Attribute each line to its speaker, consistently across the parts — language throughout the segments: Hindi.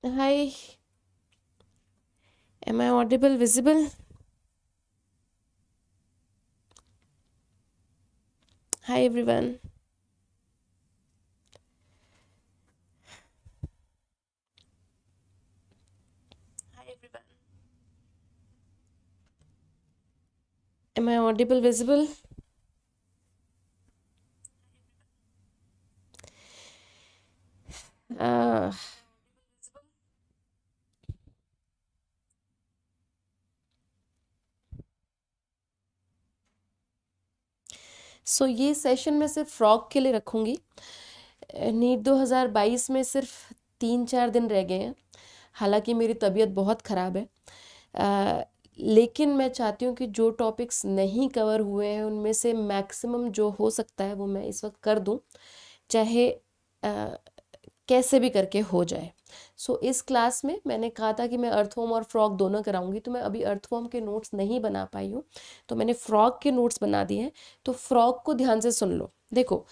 Speaker 1: Hi, am I audible, visible? Hi, everyone. Hi, everyone. Am I audible, visible? Uh, सो ये सेशन मैं सिर्फ फ्रॉग के लिए रखूँगी। नीट 2022 में सिर्फ 3-4 दिन रह गए हैं। हालांकि मेरी तबीयत बहुत ख़राब है, लेकिन मैं चाहती हूँ कि जो टॉपिक्स नहीं कवर हुए हैं उनमें से मैक्सिमम जो हो सकता है वो मैं इस वक्त कर दूँ, चाहे कैसे भी करके हो जाए। सो इस क्लास में मैंने कहा था कि मैं अर्थवॉर्म और फ्रॉग दोनों कराऊंगी, तो मैं अभी अर्थवॉर्म के नोट्स नहीं बना पाई हूँ, तो मैंने फ्रॉग के नोट्स बना दिए हैं। तो फ्रॉग को ध्यान से सुन लो। देखो,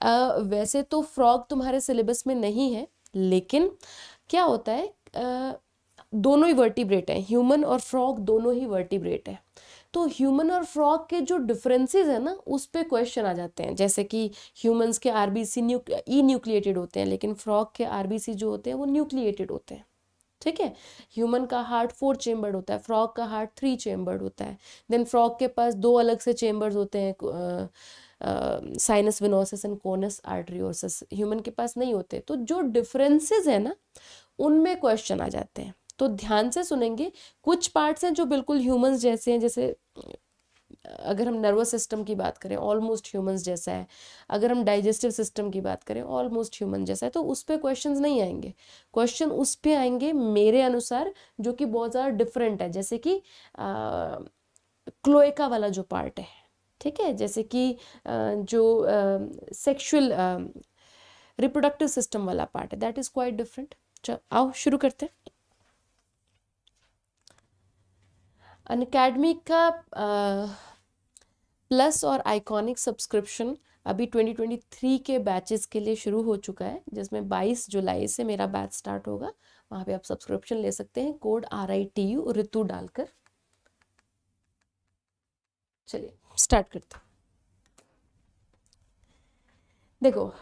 Speaker 1: वैसे तो फ्रॉग तुम्हारे सिलेबस में नहीं है, लेकिन क्या होता है, दोनों ही वर्टिब्रेट हैं, ह्यूमन और फ्रॉग दोनों ही वर्टिब्रेट हैं। तो ह्यूमन और फ्रॉग के जो डिफरेंसेस है ना, उस पे क्वेश्चन आ जाते हैं। जैसे कि ह्यूमंस के आरबीसी ई न्यूक्लिएटेड होते हैं, लेकिन फ्रॉग के आरबीसी जो होते हैं वो न्यूक्लिएटेड होते हैं। ठीक है, ह्यूमन का हार्ट 4 चेम्बर्ड होता है, फ्रॉग का हार्ट 3 चेम्बर्ड होता है। देन फ्रॉग के पास 2 अलग से चेम्बर्स होते हैं, sinus venosus and conus आर्टरियोसिस। Human के पास नहीं होते। तो जो डिफरेंसेस है ना, उनमें क्वेश्चन आ जाते हैं। तो ध्यान से सुनेंगे। कुछ पार्ट्स हैं जो बिल्कुल ह्यूमंस जैसे हैं, जैसे अगर हम नर्वस सिस्टम की बात करें ऑलमोस्ट ह्यूमंस जैसा है। अगर हम डाइजेस्टिव सिस्टम की बात करें ऑलमोस्ट ह्यूमन जैसा है, तो उस पर क्वेश्चंस नहीं आएंगे। क्वेश्चन उस पे आएंगे मेरे अनुसार, जो कि बहुत ज़्यादा डिफरेंट है। जैसे कि क्लोएका वाला जो पार्ट है, ठीक है, जैसे कि जो सेक्सुअल रिप्रोडक्टिव सिस्टम वाला पार्ट है, दैट इज़ क्वाइट डिफरेंट। चलो आओ शुरू करते हैं। अनअकैडमी का प्लस और आइकॉनिक सब्सक्रिप्शन अभी 2023 के बैचेस के लिए शुरू हो चुका है, जिसमें 22 जुलाई से मेरा बैच स्टार्ट होगा। वहाँ पे आप सब्सक्रिप्शन ले सकते हैं कोड RITU ऋतु डालकर। चलिए स्टार्ट करते हैं। देखो,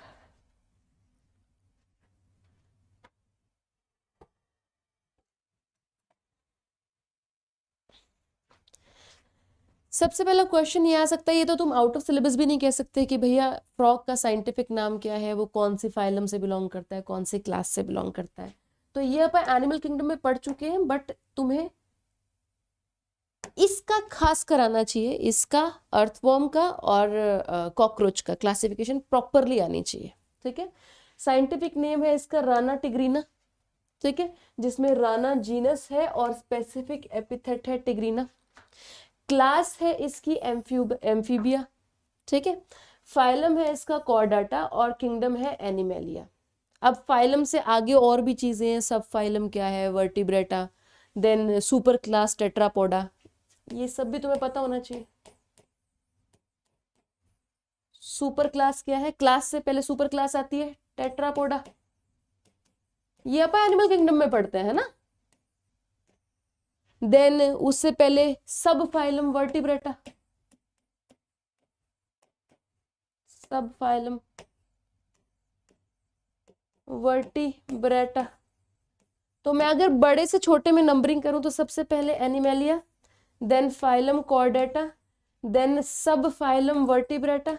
Speaker 1: सबसे पहला क्वेश्चन ये आ सकता है, ये तो तुम आउट ऑफ सिलेबस भी नहीं कह सकते कि भैया फ्रॉग का साइंटिफिक नाम क्या है, वो कौन सी फाइलम से बिलोंग करता है, कौन सी क्लास से बिलोंग करता है। तो ये अपन एनिमल किंगडम में पढ़ चुके हैं, बट तुम्हें इसका खास कराना चाहिए। इसका अर्थवॉर्म का और कॉकरोच का क्लासिफिकेशन प्रॉपरली आनी चाहिए। ठीक है, साइंटिफिक नेम है इसका राना टिग्रीना। ठीक है, जिसमें राना जीनस है और स्पेसिफिक एपिथेट है टिग्रीना। क्लास है इसकी एम्फीबिया। ठीक है, फाइलम है इसका कॉर्डाटा और किंगडम है एनिमेलिया। अब फाइलम से आगे और भी चीजें हैं। सब फाइलम क्या है, vertebrata, then super class tetrapoda, ये सब भी तुम्हें पता होना चाहिए। सुपर क्लास क्या है, क्लास से पहले सुपर क्लास आती है टेट्रापोडा। ये अपन एनिमल किंगडम में पढ़ते हैं ना। देन उससे पहले सब फाइलम वर्टिब्रेटा, सब फाइलम वर्टिब्रेटा। तो मैं अगर बड़े से छोटे में नंबरिंग करूं तो सबसे पहले animalia, then phylum chordata, then subphylum vertebrata,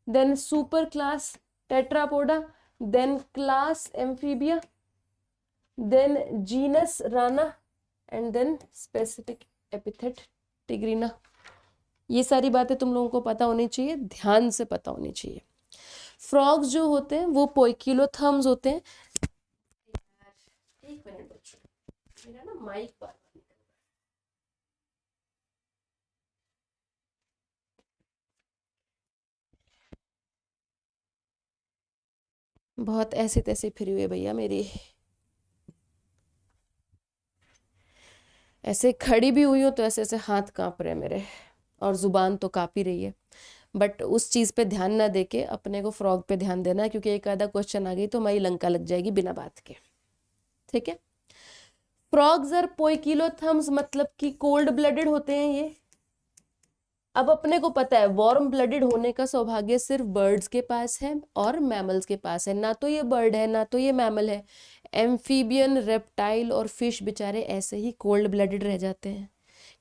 Speaker 1: then super class tetrapoda, then class amphibia, then genus rana, and then specific epithet tigrina. ये सारी बातें तुम लोगों को पता होनी चाहिए, ध्यान से पता होनी चाहिए। फ्रॉग्स जो होते हैं वो पोइकिलोथर्म्स होते हैं। एक मिनट बच्चों, मेरा ना माइक पर बहुत ऐसे तैसे फिरी हुई है भैया मेरी, ऐसे खड़ी भी हुई हूँ तो ऐसे ऐसे हाथ कांप रहे हैं मेरे, और जुबान तो कांप ही रही है। बट उस चीज़ पे ध्यान ना देके अपने को फ्रॉग पे ध्यान देना है, क्योंकि एक आधा क्वेश्चन आ गई तो हमारी लंका लग जाएगी बिना बात के। ठीक है, फ्रॉग्स आर पोइकिलोथर्म्स, मतलब कि कोल्ड ब्लडेड होते हैं ये। अब अपने को पता है वार्म ब्लडेड होने का सौभाग्य सिर्फ बर्ड्स के पास है और मैमल्स के पास है, ना तो ये बर्ड है ना तो ये मैमल है। एम्फीबियन, रेप्टाइल और फिश बेचारे ऐसे ही कोल्ड ब्लडेड रह जाते हैं।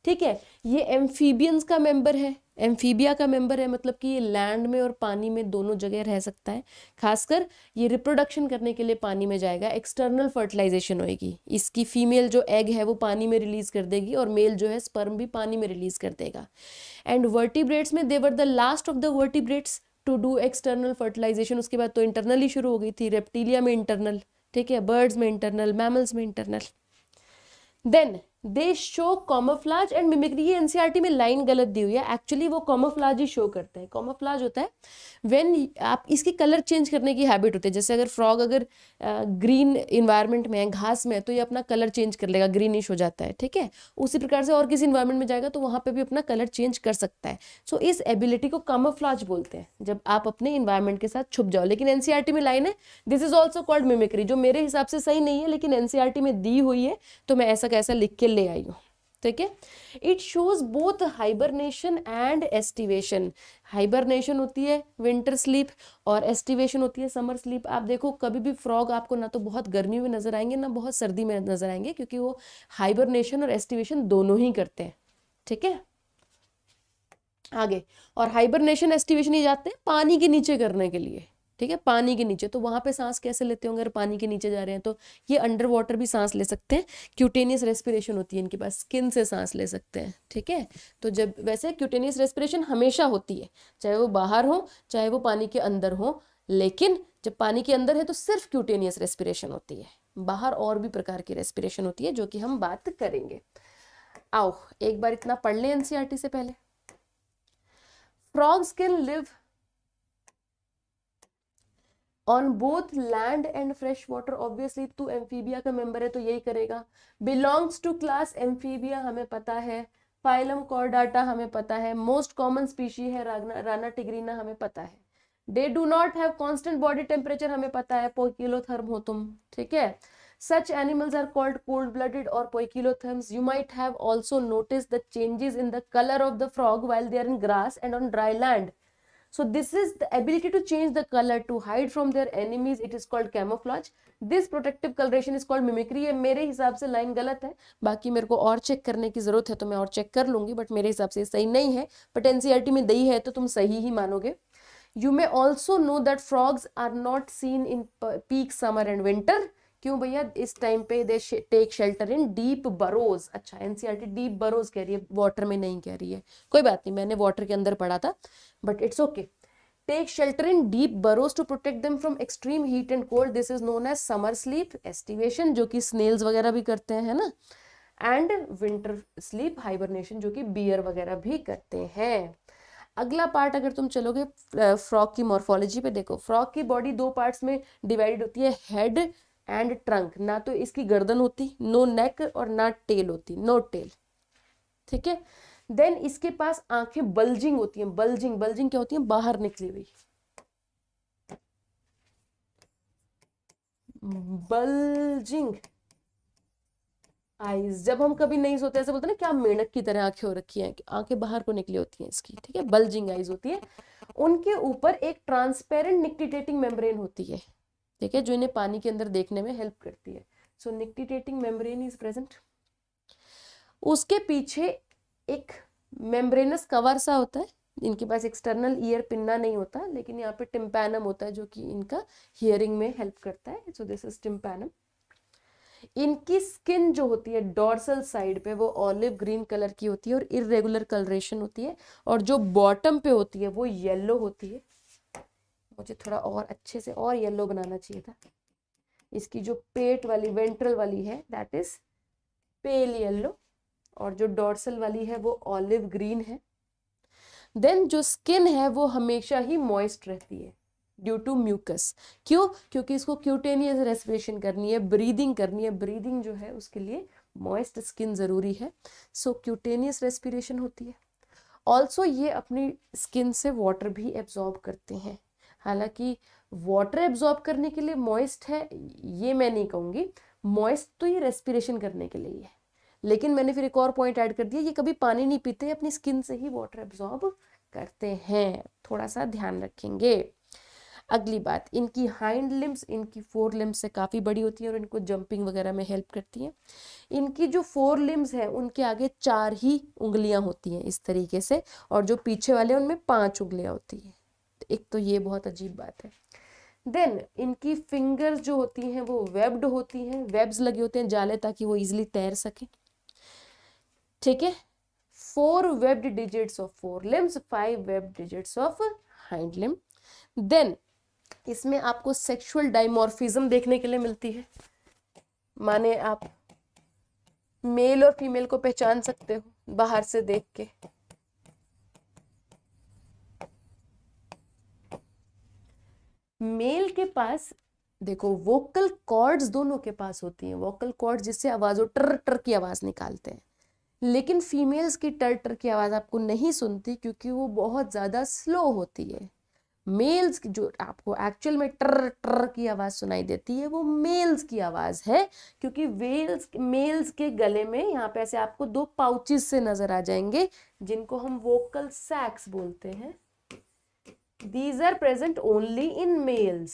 Speaker 1: ठीक है, ये एम्फीबियंस का मेंबर है, एम्फीबिया का मेंबर है, मतलब कि ये लैंड में और पानी में दोनों जगह रह सकता है। खासकर ये रिप्रोडक्शन करने के लिए पानी में जाएगा, एक्सटर्नल फर्टिलाइजेशन होएगी, इसकी फीमेल जो एग है वो पानी में रिलीज कर देगी और मेल जो है स्पर्म भी पानी में रिलीज कर देगा। एंड वर्टिब्रेट्स में they were the last of the vertebrates to do external fertilization. उसके बाद तो इंटरनली शुरू हो गई थी, रेप्टिलिया में इंटरनल, ठीक है, बर्ड्स में इंटरनल, मैमल्स में internal. Then they show camouflage and mimicry. ये एनसीईआरटी में लाइन गलत दी हुई है, एक्चुअली वो कॉमोफ्लाज ही शो करते हैं। कॉमोफ्लाज होता है व्हेन आप इसकी कलर चेंज करने की हैबिट होती है, जैसे अगर फ्रॉग अगर ग्रीन इन्वायरमेंट में है, घास में है, तो ये अपना कलर चेंज कर लेगा, ग्रीनिश हो जाता है, ठीक है। उसी प्रकार से और किसी इन्वायरमेंट में जाएगा तो वहां पे भी अपना कलर चेंज कर सकता है। सो इस एबिलिटी को कॉमोफ्लाज बोलते हैं, जब आप अपने इन्वायरमेंट के साथ छुप जाओ। लेकिन एनसीईआरटी में लाइन है this is also called mimicry, जो मेरे हिसाब से सही नहीं है, लेकिन एनसीईआरटी में दी हुई है तो मैं ऐसा कैसा लिख के ले आई हूँ, ठीक है। It shows both hibernation and aestivation. Hibernation होती है विंटर स्लीप और एस्टिवेशन होती है समर स्लीप। आप देखो कभी भी फ्रॉग आपको ना तो बहुत गर्मी में नजर आएंगे ना बहुत सर्दी में नजर आएंगे, क्योंकि वो हाइबरनेशन और एस्टिवेशन दोनों ही करते हैं, ठीक है। आगे, और हाइबरनेशन एस्टिवेशन ये जाते हैं पानी के नीचे करने के लिए, ठीक है, पानी के नीचे। तो वहां पे सांस कैसे लेते होंगे अगर पानी के नीचे जा रहे हैं, तो ये अंडर वाटर भी सांस ले सकते हैं। क्यूटेनियस रेस्पिरेशन होती है इनके पास, स्किन से सांस ले सकते हैं, ठीक है। तो जब वैसे क्यूटेनियस रेस्पिरेशन हमेशा होती है, चाहे वो बाहर हो चाहे वो पानी के अंदर हो, लेकिन जब पानी के अंदर है तो सिर्फ क्यूटेनियस रेस्पिरेशन होती है, बाहर और भी प्रकार की रेस्पिरेशन होती है जो कि हम बात करेंगे। आओ एक बार इतना पढ़ लें एनसीईआरटी से पहले। Frogs can live on both land and fresh water. Obviously तू एम्फीबिया का मेंबर है तो यही करेगा। Belongs to class एम्फीबिया हमें पता है, फाइलम कॉर्डाटा हमें पता है, मोस्ट कॉमन स्पीशी है राना टिग्रीना हमें पता है। They do not have constant body temperature हमें पता है, पोइकिलोथर्म हो तुम, ठीक है। Such animals are called cold-blooded or poikilotherms. You might have also noticed the changes in the color of the frog while they are in grass and on dry land. So this is the ability to change the color to hide from their enemies. It is called camouflage. This protective coloration is called mimicry. ये मेरे हिसाब से लाइन गलत है, बाकी मेरे को और चेक करने की जरूरत है तो मैं और चेक कर लूंगी, बट मेरे हिसाब से सही नहीं है। बट एनसीईआरटी में दी है तो तुम सही ही मानोगे। You may also know that frogs are not seen in peak summer and winter. क्यों भैया, इस टाइम पे they take shelter in deep burrows. अच्छा, एनसीईआरटी डीप बरोज कह रही है, वाटर में नहीं कह रही है, कोई बात नहीं, मैंने वाटर के अंदर पढ़ा था, but it's okay. Take shelter in deep burrows to protect them from extreme heat and cold. This is known as summer sleep, aestivation जो कि स्नेल्स वगैरह भी करते हैं, है ना, एंड विंटर स्लीप हाइबरनेशन जो कि बियर वगैरह भी करते हैं। अगला पार्ट अगर तुम चलोगे फ्रॉग की मॉर्फोलॉजी पे, देखो फ्रॉग की बॉडी दो पार्ट्स में डिवाइडेड होती है, हेड एंड ट्रंक। ना तो इसकी गर्दन होती, नो नेक, और ना टेल होती, नो टेल, ठीक है। देन इसके पास आंखें बल्जिंग होती हैं, बल्जिंग, बल्जिंग क्या होती है, बाहर निकली हुई, बल्जिंग आईज। जब हम कभी नहीं सोते ऐसे बोलते हैं ना क्या मेंढक की तरह आंखें हो रखी हैं, आंखें बाहर को निकली होती हैं इसकी, ठीक है, बल्जिंग आईज होती है। उनके ऊपर एक ट्रांसपेरेंट निक्टिटेटिंग मेम्ब्रेन होती है, ठीक है, जो इन्हें पानी के अंदर देखने में हेल्प करती है। सो निक्टिटेटिंग मेम्ब्रेन इज प्रेजेंट। उसके पीछे एक मेम्ब्रेनस कवर सा होता है, इनके पास एक्सटर्नल ईयर पिन्ना नहीं होता, लेकिन यहाँ पे टिम्पैनम होता है जो कि इनका हियरिंग में हेल्प करता है। सो दिस इज टिम्पैनम। इनकी स्किन जो होती है डॉर्सल साइड पे वो ऑलिव ग्रीन कलर की होती है और इरेगुलर कलरेशन होती है, और जो बॉटम पे होती है वो येलो होती है। मुझे थोड़ा और अच्छे से और येलो बनाना चाहिए था। इसकी जो पेट वाली वेंट्रल वाली है दैट इज पेल येलो, और जो डॉर्सल वाली है वो ऑलिव ग्रीन है। देन जो स्किन है वो हमेशा ही मॉइस्ट रहती है ड्यू टू म्यूकस। क्यों? क्योंकि इसको क्यूटेनियस रेस्पिरेशन करनी है, ब्रीदिंग करनी है, ब्रीदिंग जो है उसके लिए मॉइस्ट स्किन जरूरी है। सो क्यूटेनियस रेस्पिरेशन होती है। ऑल्सो ये अपनी स्किन से वाटर भी एब्जॉर्ब करते हैं। हालांकि वाटर एब्जॉर्ब करने के लिए मॉइस्ट है ये मैं नहीं कहूँगी, मॉइस्ट तो ये रेस्पिरेशन करने के लिए ही है, लेकिन मैंने फिर एक और पॉइंट ऐड कर दिया, ये कभी पानी नहीं पीते, अपनी स्किन से ही वाटर एब्जॉर्ब करते हैं, थोड़ा सा ध्यान रखेंगे। अगली बात, इनकी हाइंड लिम्स इनकी फोर लिम्स से काफ़ी बड़ी होती है और इनको जंपिंग वगैरह में हेल्प करती हैं। इनकी जो फोर लिम्स है उनके आगे 4 ही उंगलियां होती हैं इस तरीके से, और जो पीछे वाले उनमें 5 उंगलियां होती हैं। एक तो ये बहुत अजीब बात है। देन इनकी फिंगर्स जो होती हैं वो वेब्ड होती हैं, वेब्स लगे होते हैं जाले, ताकि वो इजिली तैर सके। ठीक है, 4 webbed digits of fore limbs, 5 webbed digits of hind limb. Then इसमें आपको सेक्सुअल डाइमॉर्फिज्म देखने के लिए मिलती है, माने आप मेल और फीमेल को पहचान सकते हो बाहर से देख के। मेल के पास देखो वोकल कॉर्ड्स दोनों के पास होती हैं, वोकल कॉर्ड्स जिससे आवाज टर टर की आवाज निकालते हैं, लेकिन फीमेल्स की टर टर की आवाज आपको नहीं सुनती क्योंकि वो बहुत ज्यादा स्लो होती है। मेल्स की जो आपको एक्चुअल में टर टर की आवाज सुनाई देती है वो मेल्स की आवाज है, क्योंकि मेल्स के गले में यहाँ पे ऐसे आपको 2 पाउचेस से नजर आ जाएंगे जिनको हम वोकल सैक्स बोलते हैं। These are present only in males.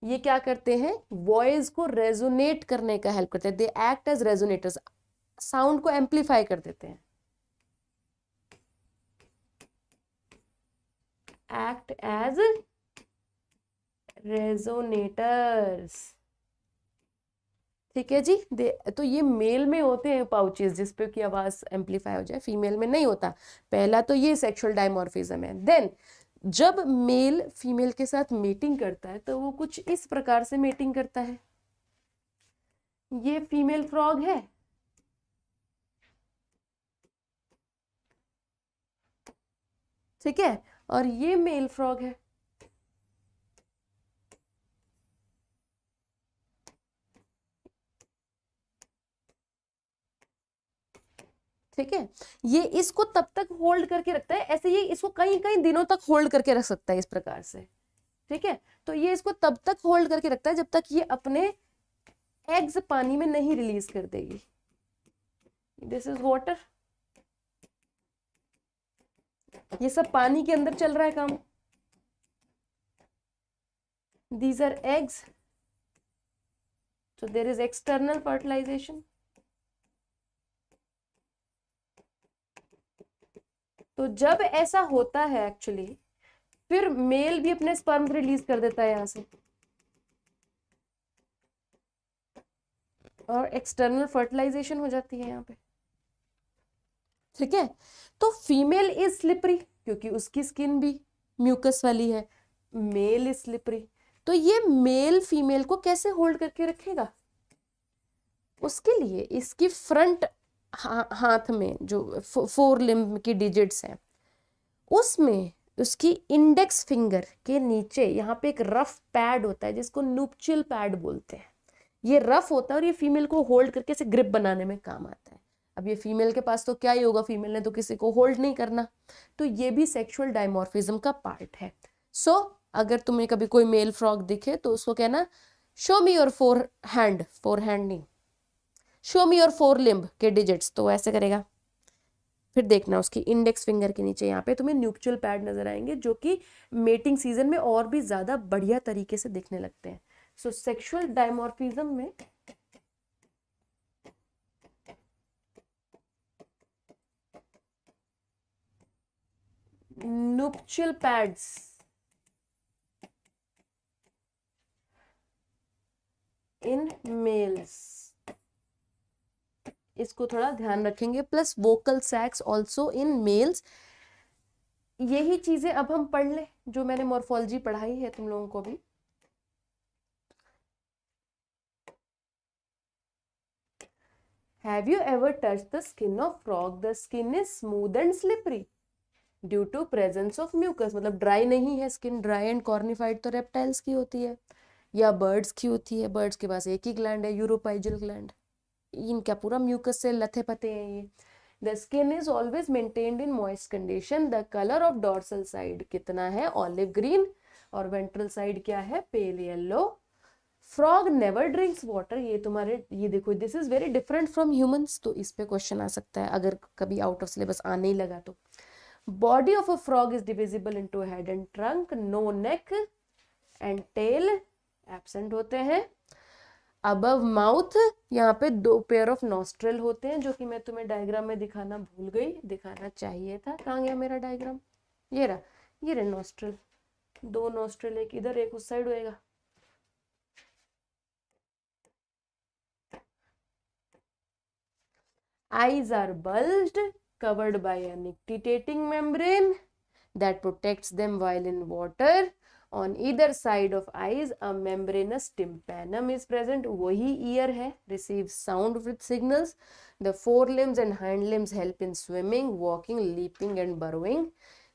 Speaker 1: ये क्या करते हैं, वॉइस को रेजोनेट करने का हेल्प करते हैं, they act as resonators, sound को एम्पलीफाई कर देते हैं, एक्ट एज रेजोनेटर्स। ठीक है जी, तो ये मेल में होते हैं पाउचेस जिसपे की आवाज एम्पलीफाई हो जाए, फीमेल में नहीं होता। पहला तो ये सेक्सुअल डायमॉर्फिज्म है। देन जब मेल फीमेल के साथ मीटिंग करता है तो वो कुछ इस प्रकार से मीटिंग करता है। ये फीमेल फ्रॉग है, ठीक है, और ये मेल फ्रॉग है। ठीक है, ये इसको तब तक होल्ड करके रखता है, ऐसे ये इसको कई कई दिनों तक होल्ड करके रख सकता है इस प्रकार से। ठीक है, तो ये इसको तब तक होल्ड करके रखता है जब तक ये अपने एग्स पानी में नहीं रिलीज कर देगी। दिस इज वाटर, ये सब पानी के अंदर चल रहा है काम। These are eggs, so there is external fertilization. तो जब ऐसा होता है एक्चुअली, फिर मेल भी अपने स्पर्म रिलीज कर देता है यहां से, और एक्सटर्नल फर्टिलाइजेशन हो जाती है यहाँ पे। ठीक है, तो फीमेल इज स्लिपरी क्योंकि उसकी स्किन भी म्यूकस वाली है, मेल इज स्लिपरी। तो ये मेल फीमेल को कैसे होल्ड करके रखेगा, उसके लिए इसकी फ्रंट हाथ में जो 4 लिम्ब की डिजिट्स हैं उसमें उसकी इंडेक्स फिंगर के नीचे यहाँ पे एक रफ पैड होता है जिसको नुप्चियल पैड बोलते हैं। ये रफ होता है और ये फीमेल को होल्ड करके ऐसे ग्रिप बनाने में काम आता है। अब ये फीमेल के पास तो क्या ही होगा, फीमेल ने तो किसी को होल्ड नहीं करना, तो ये भी सेक्सुअल डायमॉर्फिज्म का पार्ट है। सो अगर तुम्हें कभी कोई मेल फ्रॉग दिखे तो उसको कहना show me your four hand नहीं, शो मी योर 4 लिम्ब के डिजिट्स, तो ऐसे करेगा। फिर देखना उसकी इंडेक्स फिंगर के नीचे यहाँ पे तुम्हें न्यूक्चुअल पैड नजर आएंगे जो कि मेटिंग सीजन में और भी ज्यादा बढ़िया तरीके से दिखने लगते हैं। सो सेक्सुअल डायमॉर्फिज्म में न्यूक्चुअल पैड्स इन मेल्स, इसको थोड़ा ध्यान रखेंगे, plus vocal sacs also in males. यही चीजें अब हम पढ़ लें जो मैंने मॉर्फोलॉजी पढ़ाई है तुम लोगों को भी। Have you ever touched the skin of frog? The skin is smooth and slippery due to presence of mucus. मतलब ड्राई नहीं है स्किन, ड्राई एंड कॉर्निफाइड तो रेप्टाइल्स की होती है या बर्ड्स की होती है। बर्ड्स के पास एक ही ग्लैंड है, यूरोपाइजल ग्लैंड, इनका पूरा म्यूकस से लथे पते हैं ये। The skin is always maintained in moist condition, the colour of dorsal side कितना है, ऑलिव ग्रीन, और वेंट्रल साइड क्या है, pale yellow. Frog never drinks water, ये तुम्हारे, ये देखो this is very different from humans, तो इस पे क्वेश्चन आ सकता है अगर कभी आउट ऑफ सिलेबस आने ही लगा तो। Body of a frog is divisible into head and trunk, no neck and tail absent होते हैं। अबव माउथ, यहाँ पे 2 पेयर ऑफ नॉस्ट्रल होते हैं, जो कि मैं तुम्हें डायग्राम में दिखाना भूल गई, दिखाना चाहिए था। कहाँ गया मेरा डायग्राम, ये रहा, ये रहे नॉस्ट्रल, 2 नॉस्ट्रल, एक इधर एक उस साइड होएगा। Eyes are bulged, covered by a nictitating membrane that protects them while in water. On either side of eyes, a membranous tympanum is present. वही ear है, receives sound with signals. The forelimbs and hind limbs help in swimming, walking, leaping, and burrowing.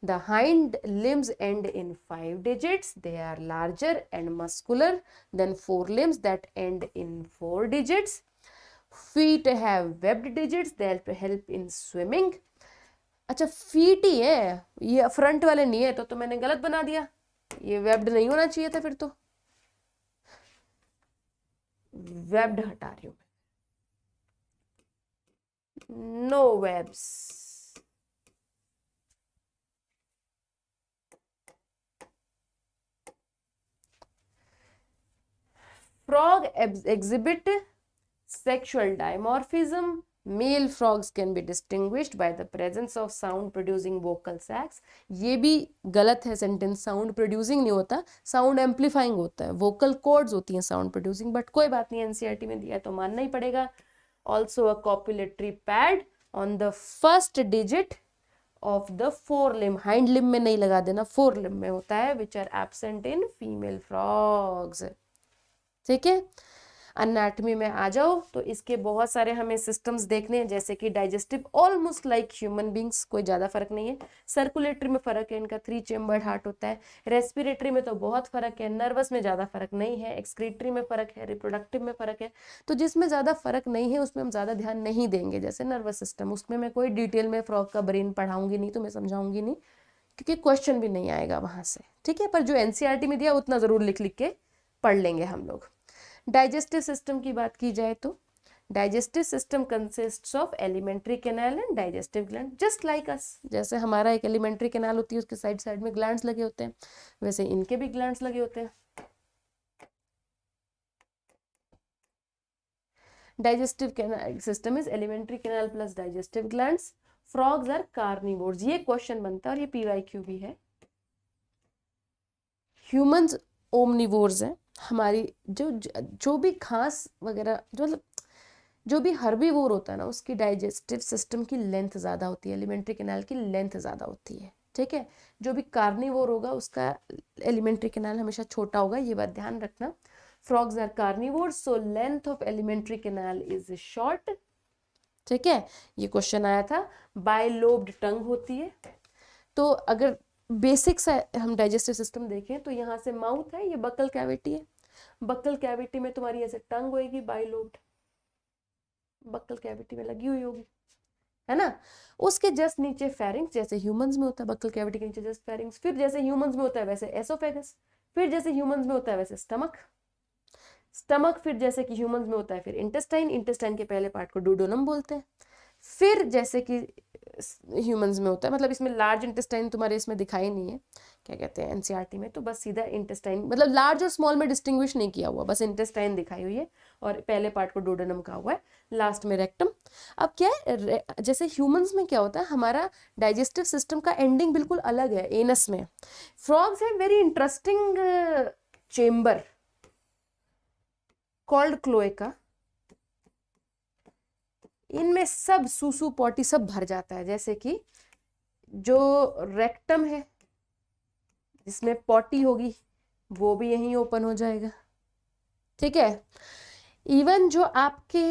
Speaker 1: The hind limbs end in 5 digits. They are larger and muscular than forelimbs that end in 4 digits. Feet have webbed digits that help in swimming. अच्छा फीट ही है, ये फ्रंट वाले नहीं है, तो मैंने गलत बना दिया, ये वेब्ड नहीं होना चाहिए था, फिर तो वेब्ड हटा रही हूं मैं, no webs. Frog exhibit sexual dimorphism. Male frogs can be distinguished by the presence of sound producing vocal sacs. ये भी गलत है सेंटेंस, साउंड प्रोड्यूसिंग नहीं होता, साउंड एम्पलीफाइंग होता है, वोकल कॉर्ड्स होती हैं साउंड प्रोड्यूसिंग, बट कोई बात नहीं, एनसीईआरटी में दिया है तो मानना ही पड़ेगा। Also a copulatory pad on the first digit of the forelimb, hindlimb में नहीं लगा देना, फोर लिम में होता है, which are absent in female frogs. ठीक है, एनाटॉमी में आ जाओ तो इसके बहुत सारे हमें सिस्टम्स देखने हैं, जैसे कि digestive almost like human beings, कोई ज़्यादा फर्क नहीं है। सर्कुलेटरी में फ़र्क है, इनका 3 चेम्बर्ड हार्ट होता है। रेस्पिरेटरी में तो बहुत फ़र्क है, नर्वस में ज़्यादा फर्क नहीं है, एक्सक्रीटरी में फ़र्क है, रिप्रोडक्टिव में फ़र्क है। तो जिसमें ज़्यादा फर्क नहीं है उसमें हम ज़्यादा ध्यान नहीं देंगे, जैसे नर्वस सिस्टम, उसमें मैं कोई डिटेल में फ्रॉग का ब्रेन पढ़ाऊंगी नहीं, तो मैं समझाऊंगी नहीं, क्योंकि क्वेश्चन भी नहीं आएगा वहाँ से। ठीक है, पर जो एनसीईआरटी में दिया उतना ज़रूर लिख लिख के पढ़ लेंगे हम लोग। डाइजेस्टिव सिस्टम की बात की जाए तो digestive system consists of alimentary canal and digestive gland, just like us. जैसे हमारा एक एलिमेंट्री कैनाल होती है, उसके साइड साइड में ग्लैंड्स लगे होते हैं, वैसे इनके भी ग्लैंड्स लगे होते हैं। Digestive system is alimentary canal plus digestive glands. Frogs are carnivores, ये क्वेश्चन बनता है और ये पीवाईक्यू भी है। ह्यूमंस ओमनिवोर्स हैं, हमारी जो भी घास वगैरह, जो मतलब जो भी हर्बीवोर होता है ना, उसकी डाइजेस्टिव सिस्टम की लेंथ ज़्यादा होती है, एलिमेंट्री कैनाल की लेंथ ज़्यादा होती है। ठीक है, जो भी कार्निवोर होगा उसका एलिमेंट्री कैनाल हमेशा छोटा होगा, ये बात ध्यान रखना। Frogs are carnivore, so length of elementary canal is short. ठीक है, ये क्वेश्चन आया था। बाइलोब्ड टंग होती है, तो अगर बेसिक सा हम डाइजेस्टिव सिस्टम देखें तो यहाँ से माउथ है, ये बकल कैविटी है, बकल कैविटी में तुम्हारी ऐसे टंग होएगी, बाइलोब्ड, बकल कैविटी में लगी हुई होगी, है ना। उसके जस्ट नीचे फेरिंग्स, जैसे ह्यूमंस में होता है, बकल कैविटी के नीचे जस्ट फेरिंग्स, फिर जैसे ह्यूमंस में होता है वैसे एसोफेगस, फिर जैसे ह्यूमंस में होता है वैसे स्टमक, स्टमक फिर जैसे कि ह्यूमंस में होता है फिर इंटेस्टाइन, इंटेस्टाइन के पहले पार्ट को डूडोनम बोलते हैं, फिर जैसे कि ह्यूमंस में होता है, मतलब इसमें लार्ज इंटेस्टाइन तुम्हारे इसमें दिखाई नहीं है, क्या कहते हैं एनसीईआरटी में, तो बस सीधा इंटेस्टाइन, मतलब लार्ज और स्मॉल में डिस्टिंग्विश नहीं किया हुआ, बस इंटेस्टाइन दिखाई हुई है और पहले पार्ट को डोडेनम कहा हुआ है, लास्ट में रेक्टम। अब क्या है, जैसे ह्यूमंस में क्या होता है, हमारा डाइजेस्टिव सिस्टम का एंडिंग बिल्कुल अलग है, एनस में। Frogs have very interesting chamber called cloaca, इनमें सब सूसू पॉटी सब भर जाता है, जैसे कि जो रेक्टम है जिसमें पॉटी होगी वो भी यहीं ओपन हो जाएगा। ठीक है, इवन जो आपके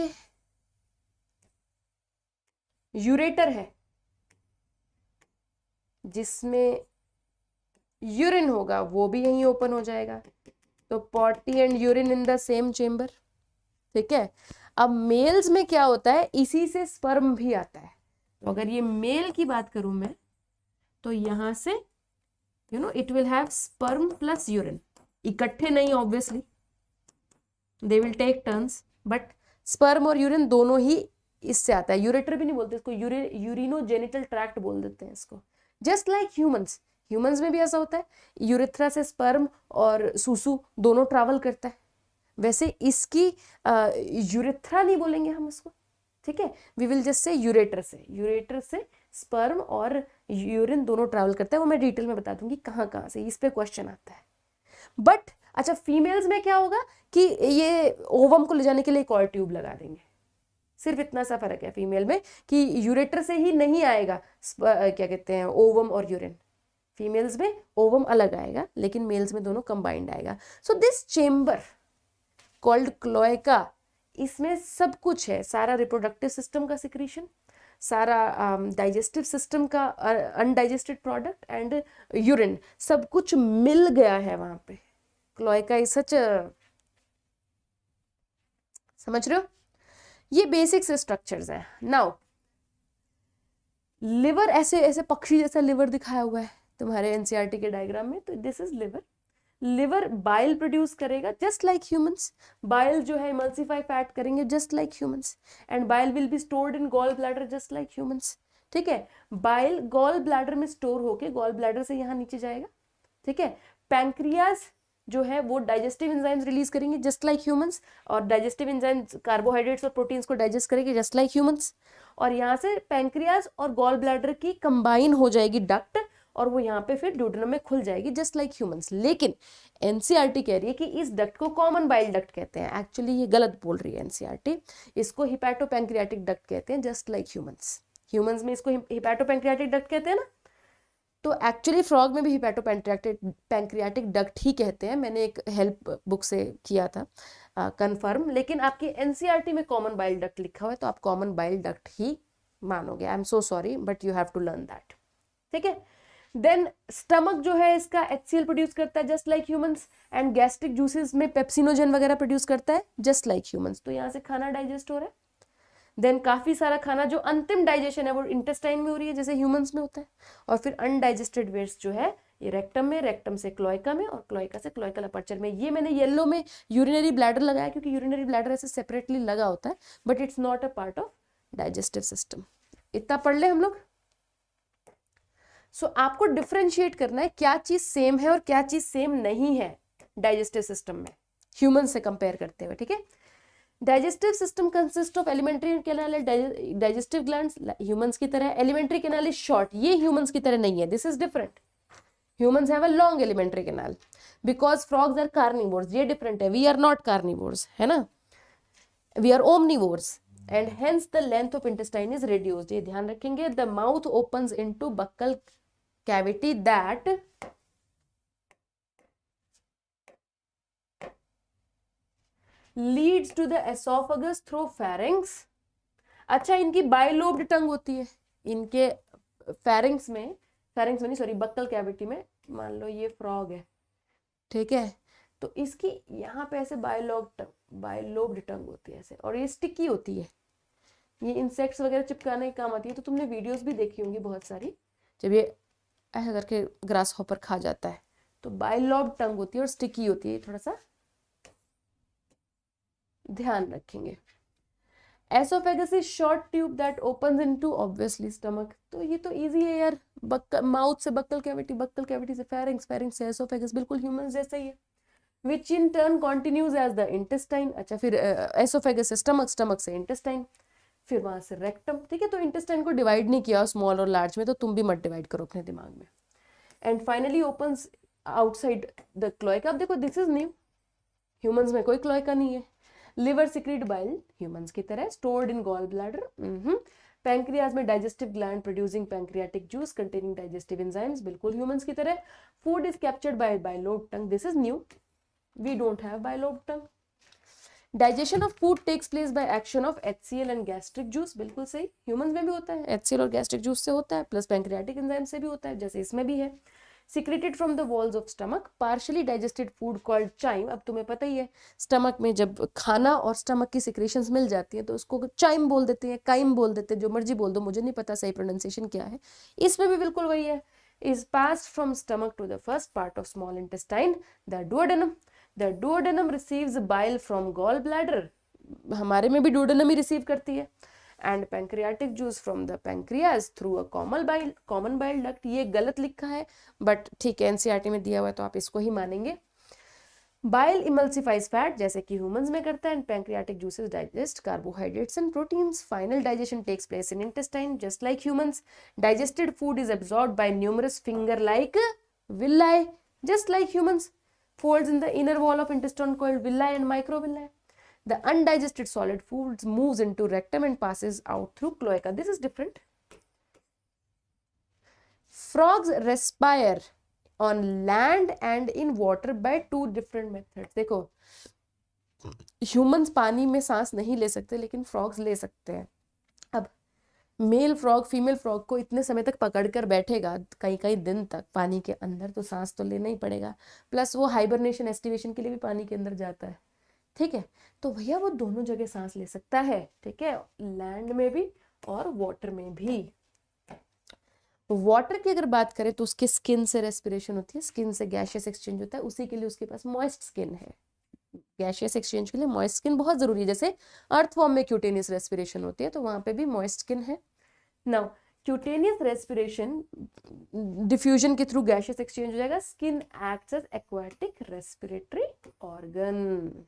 Speaker 1: यूरेटर है जिसमें यूरिन होगा वो भी यहीं ओपन हो जाएगा, तो potty and urine in the same chamber. ठीक है, अब मेल्स में क्या होता है, इसी से स्पर्म भी आता है, तो अगर ये मेल की बात करूं मैं, तो यहां से it will have sperm plus urine, इकट्ठे नहीं obviously, they will take turns, but sperm और यूरिन दोनों ही इससे आता है। यूरेटर भी नहीं बोलते इसको, यूरिनोजेनिटल ट्रैक्ट बोल देते हैं इसको। जस्ट लाइक ह्यूमंस में भी ऐसा होता है, यूरेथ्रा से स्पर्म और सूसू दोनों ट्रैवल करता है, वैसे इसकी यूरेथ्रा नहीं बोलेंगे हम उसको, ठीक है, we will just say ureter से स्पर्म और यूरिन दोनों ट्रैवल करता है, वो मैं डिटेल में बता दूंगी कहाँ से, इस पे क्वेश्चन आता है। बट अच्छा, फीमेल्स में क्या होगा कि ये ओवम को ले जाने के लिए एक और ट्यूब लगा देंगे, सिर्फ इतना सा फर्क है फीमेल में कि यूरेटर से ही नहीं आएगा क्या कहते हैं ओवम और यूरिन, फीमेल्स में ओवम अलग आएगा लेकिन मेल्स में दोनों कंबाइंड आएगा। So this chamber called cloaca, इसमें सब कुछ है, सारा रिप्रोडक्टिव सिस्टम का सिक्रीशन, सारा डाइजेस्टिव सिस्टम का अनडाइजेस्टेड प्रोडक्ट एंड यूरिन, सब कुछ मिल गया है वहां पे। क्लोएका इज सच, समझ रहे हो, ये बेसिक्स स्ट्रक्चर्स हैं। नाउ लिवर, ऐसे ऐसे पक्षी जैसा लिवर दिखाया हुआ है तुम्हारे एनसीईआरटी के डायग्राम में, तो this is liver. Liver bile produce करेगा जस्ट लाइक ह्यूमंस, बाइल जो है इमल्सिफाई फैट करेंगे just like humans, and bile will be stored in gall bladder just like humans, ठीक है। बाइल गॉल ब्लैडर में स्टोर होके गॉल ब्लैडर से यहाँ नीचे जाएगा, ठीक है। पैंक्रियाज जो है वो डाइजेस्टिव एंजाइम्स रिलीज करेंगे जस्ट लाइक ह्यूमंस, और डाइजेस्टिव एंजाइम्स कार्बोहाइड्रेट्स और प्रोटीन्स को डाइजेस्ट करेंगे जस्ट लाइक ह्यूमंस, और यहाँ से पैंक्रियाज और गॉल ब्लैडर की कंबाइन हो जाएगी डक्ट, और वो यहाँ पे फिर ड्यूडेनम में खुल जाएगी जस्ट लाइक ह्यूमंस। लेकिन एनसीईआरटी कह रही है कि इस डक्ट को कॉमन बाइल डक्ट कहते हैं, एक्चुअली ये गलत बोल रही है एनसीईआरटी, इसको हिपैटोपैंक्रियाटिक डक्ट कहते हैं जस्ट लाइक ह्यूमंस में इसको हिपैटोपैंक्रियाटिक डक्ट कहते हैं ना, तो एक्चुअली फ्रॉग में भी हिपैटोपैंक्रियाटिक डक्ट ही कहते हैं, मैंने एक हेल्प बुक से किया था कंफर्म, लेकिन आपकी एनसीईआरटी में कॉमन बाइल डक्ट लिखा हुआ है तो आप कॉमन बाइल डक्ट ही मानोगे। I am so sorry but you have to learn that, ठीक है। देन स्टमक जो है इसका HCl प्रोड्यूस करता है just like humans, and gastric juices में पेप्सिनोजन वगैरह प्रोड्यूस करता है जस्ट लाइक ह्यूमंस, तो यहाँ से खाना डाइजेस्ट हो रहा है। देन काफी सारा खाना जो अंतिम डाइजेशन है वो इंटेस्टाइन में हो रही है जैसे ह्यूमंस में होता है, और फिर अनडाइजेस्टेड वेस्ट जो है ये रेक्टम में, रेक्टम से क्लोएका में, और क्लोएका से क्लोएकल अपर्चर में। ये मैंने येलो में यूरिनरी ब्लैडर लगाया क्योंकि यूरिनरी ब्लैडर ऐसे सेपरेटली लगा होता है, but it's not a part of digestive system. इतना पढ़ ले हम लोग। सो आपको डिफरेंशिएट करना है क्या चीज सेम है और क्या चीज सेम नहीं है डाइजेस्टिव सिस्टम में ह्यूमन से कंपेयर करते हुए, ठीक है। Digestive system consist of elementary canal, digestive glands humans की तरह, एलिमेंट्री कैनाल इज शॉर्ट, ये ह्यूमंस की तरह नहीं है, this is different. Humans have a long elementary canal because frogs are carnivores, ये डिफरेंट है, वी आर नॉट कार्निवोर्स, है ना, we are omnivores, and hence the length of intestine is reduced, ये ध्यान रखेंगे। The mouth opens into buccal cavity that leads to the esophagus through pharynx। अच्छा, इनकी बाइलोब्ड टंग होती है, इनके फेरिंग्स में नहीं सॉरी बक्कल कैविटी में, मान लो ये फ्रॉग है, ठीक है, तो इसकी यहाँ पे ऐसे बाइलोब्ड टंग होती है ऐसे, और ये स्टिकी होती है, ये इंसेक्ट्स वगैरह चिपकाने के काम आती है। तो तुमने वीडियोस भी देखी होंगी बहुत सारी, जब ये ऐसा करके ग्रास हॉपर खा जाता है तो बाइलोब्ड टंग होती है और स्टिकी होती है, थोड़ा सा ध्यान रखेंगे। Oesophagus is short tube that opens into obviously stomach, तो ये तो इजी है यार, माउथ से बक्कल कैविटी से फेरिंग्स, फेरिंग्स से एसोफेगस, बिल्कुल ह्यूमंस जैसा ही है। Which in turn continues as the intestine, अच्छा फिर एसोफेगस से स्टमक से इंटेस्टाइन, फिर वहां से रेक्टम, ठीक है। तो इंटेस्टाइन को डिवाइड नहीं किया स्मॉल और लार्ज में, तो तुम भी मत डिवाइड करो अपने दिमाग में। And finally opens outside the cloaca. अब देखो दिस इज न्यू, ह्यूमंस में कोई क्लोएका नहीं है। लिवर सिक्रीट बाइल ह्यूमंस की तरह, stored in gall bladder. Pancreas में digestive gland producing pancreatic juice containing digestive enzymes, बिल्कुल ह्यूमंस की तरह। Food is captured by bilobed tongue, this is new, we don't have bilobed tongue. Digestion of food takes place by action of HCl and gastric juice, बिल्कुल सही, ह्यूमंस में भी होता है, HCl और गैस्ट्रिक जूस से होता है, प्लस पैंक्रियाटिक एंजाइम से भी होता है जैसे इसमें भी है। Secreted from the walls of stomach, partially digested food called chyme. अब तुम्हें पता ही है स्टमक में जब खाना और स्टमक की सिक्रेशंस मिल जाती हैं तो उसको चाइम बोल देते हैं, काइम बोल देते हैं, जो मर्जी बोल दो, मुझे नहीं पता सही प्रोनाउंसिएशन क्या है। इसमें भी बिल्कुल वही है, is passed from stomach to the first part of small intestine, the duodenum. The duodenum receives bile from gallbladder, हमारे में भी duodenum ही रिसीव करती है, and pancreatic juice from the pancreas through a common bile duct. ये गलत लिखा है बट ठीक है, एनसीईआरटी में दिया हुआ है तो आप इसको ही मानेंगे। बाइल इमल्सिफाइज फैट जैसे कि ह्यूमंस में करता है, and pancreatic juices digest carbohydrates and proteins. Final digestion takes place in intestine just like humans. Digested food is absorbed by numerous finger like villi just like humans. folds in the inner wall of intestine called villi and microvilli. The undigested solid food moves into rectum and passes out through cloaca. This is different. Frogs respire on land and in water by two different methods. देखो ह्यूमंस पानी में सांस नहीं ले सकते लेकिन फ्रॉग्स ले सकते हैं। अब मेल फ्रॉग फीमेल फ्रॉग को इतने समय तक पकड़कर बैठेगा कई कई दिन तक पानी के अंदर, तो सांस तो लेना ही पड़ेगा, प्लस वो हाइबरनेशन एस्टिवेशन के लिए भी पानी के अंदर जाता है, ठीक है। तो भैया वो दोनों जगह सांस ले सकता है, ठीक है, लैंड में भी और वाटर में भी। वाटर की अगर बात करें तो उसके स्किन से रेस्पिरेशन होती है, स्किन से गैशियस एक्सचेंज होता है, उसी के लिए उसके पास मॉइस्ट स्किन है। गैशियस एक्सचेंज के लिए मॉइस्ट स्किन बहुत जरूरी है, जैसे अर्थवॉर्म में क्यूटेनियस रेस्पिरेशन होती है तो वहां पे भी मॉइस्ट स्किन है। नाउ क्यूटेनियस रेस्पिरेशन डिफ्यूजन के थ्रू गैशियस एक्सचेंज हो जाएगा। Skin acts as aquatic respiratory organ.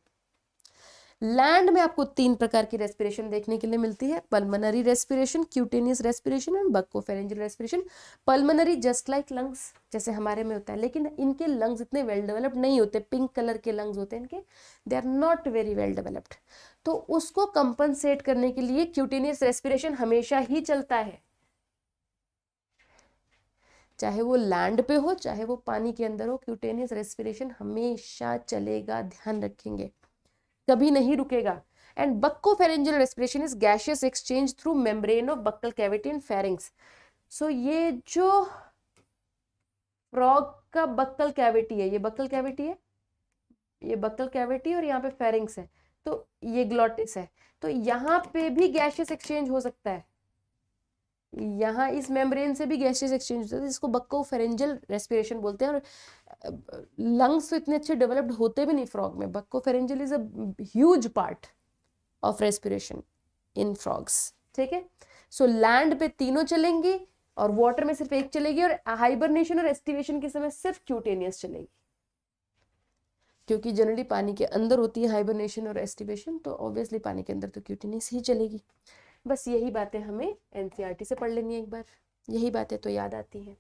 Speaker 1: Land में आपको तीन प्रकार की रेस्पिरेशन देखने के लिए मिलती है, pulmonary respiration, cutaneous respiration and buccopharyngeal respiration. Pulmonary just like lungs, जैसे हमारे में होता है, लेकिन इनके लंग्स इतने वेल डेवलप्ड नहीं होते, पिंक कलर के लंग्स होते हैं इनके, they are not very well developed. तो उसको कंपनसेट करने के लिए क्यूटेनियस रेस्पिरेशन हमेशा ही चलता है, चाहे वो लैंड पे हो चाहे वो पानी के अंदर हो, क्यूटेनियस रेस्पिरेशन हमेशा चलेगा, ध्यान रखेंगे, कभी नहीं रुकेगा। And buccopharyngeal respiration is gaseous exchange through membrane of buccal cavity and pharynx. So ये जो फ्रॉग का बक्कल कैविटी है, ये बक्कल कैविटी है, ये बक्कल कैविटी और यहाँ पे फेरिंग्स है, तो ये ग्लॉटिस है, तो यहाँ पे भी गैशियस एक्सचेंज हो सकता है, यहाँ इस मेम्ब्रेन से भी गैशियस एक्सचेंज होता है, इसको बक्कोफेरेंजियल रेस्पिरेशन बोलते हैं। और लंग्स तो इतने अच्छे डेवलप्ड होते भी नहीं फ्रॉग में, buccopharyngeal is a huge part of respiration in frogs, ठीक है। सो लैंड पे तीनों चलेंगी और वाटर में सिर्फ एक चलेगी, और हाइबरनेशन और एस्टिवेशन के समय सिर्फ क्यूटेनियस चलेगी, क्योंकि जनरली पानी के अंदर होती है हाइबरनेशन और एस्टिवेशन, तो ऑब्वियसली पानी के अंदर तो क्यूटेनियस ही चलेगी। बस यही बातें हमें एनसीईआरटी से पढ़ लेनी है एक बार, यही बातें तो याद आती हैं।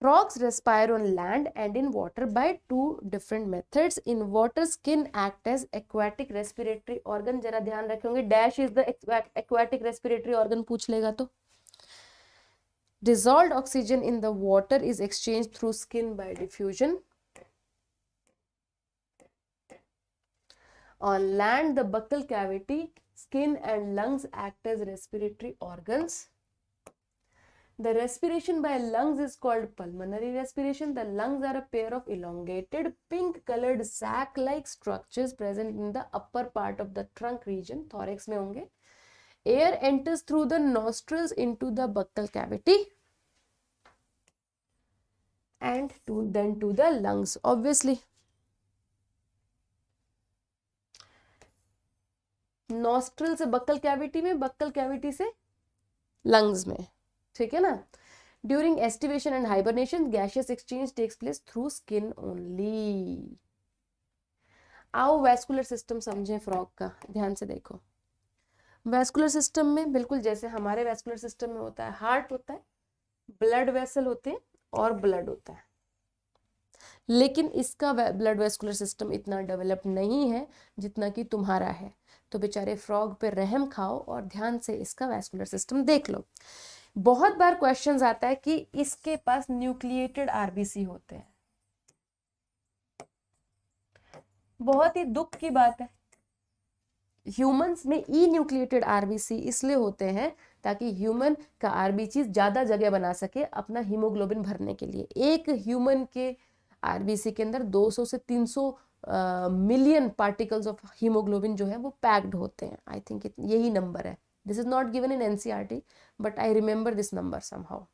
Speaker 1: Frogs respire on land and in water by two different methods. In water, skin act as aquatic respiratory organ. जरा ध्यान रखेंगे, dash is the aquatic respiratory organ पूछ लेगा तो। Dissolved oxygen in the water is exchanged through skin by diffusion. On land, the buccal cavity, skin and lungs act as respiratory organs. The respiration by lungs is called pulmonary respiration. The lungs are a pair of elongated pink-colored sac-like structures present in the upper part of the trunk region. Thorax में होंगे. Air enters through the nostrils into the buccal cavity and then to the lungs. Obviously, nostril से buccal cavity में, buccal cavity से lungs में, ठीक है ना। During aestivation and hibernation gaseous exchange takes place through skin only. आओ वैस्कुलर सिस्टम समझें फ्रॉग का, ध्यान से देखो। वैस्कुलर सिस्टम में बिल्कुल जैसे हमारे वैस्कुलर सिस्टम में होता है, हार्ट होता है, ब्लड वेसल होते हैं और ब्लड होता है, लेकिन इसका ब्लड वैस्कुलर सिस्टम इतना डेवलप नहीं है जितना कि तुम्हारा है। तो बेचारे फ्रॉग पे रहम खाओ और ध्यान से इसका वैस्कुलर सिस्टम देख लो। बहुत बार क्वेश्चंस आता है कि इसके पास न्यूक्लिएटेड आरबीसी होते हैं, बहुत ही दुख की बात है, ह्यूमंस में ई न्यूक्लिएटेड आरबीसी इसलिए होते हैं ताकि ह्यूमन का आरबीसी ज्यादा जगह बना सके अपना हीमोग्लोबिन भरने के लिए। एक ह्यूमन के आरबीसी के अंदर 200 से 300 मिलियन पार्टिकल्स ऑफ हीमोग्लोबिन जो है वो पैक्ड होते हैं। आई थिंक यही नंबर है। This is not given in NCERT but I remember this number somehow.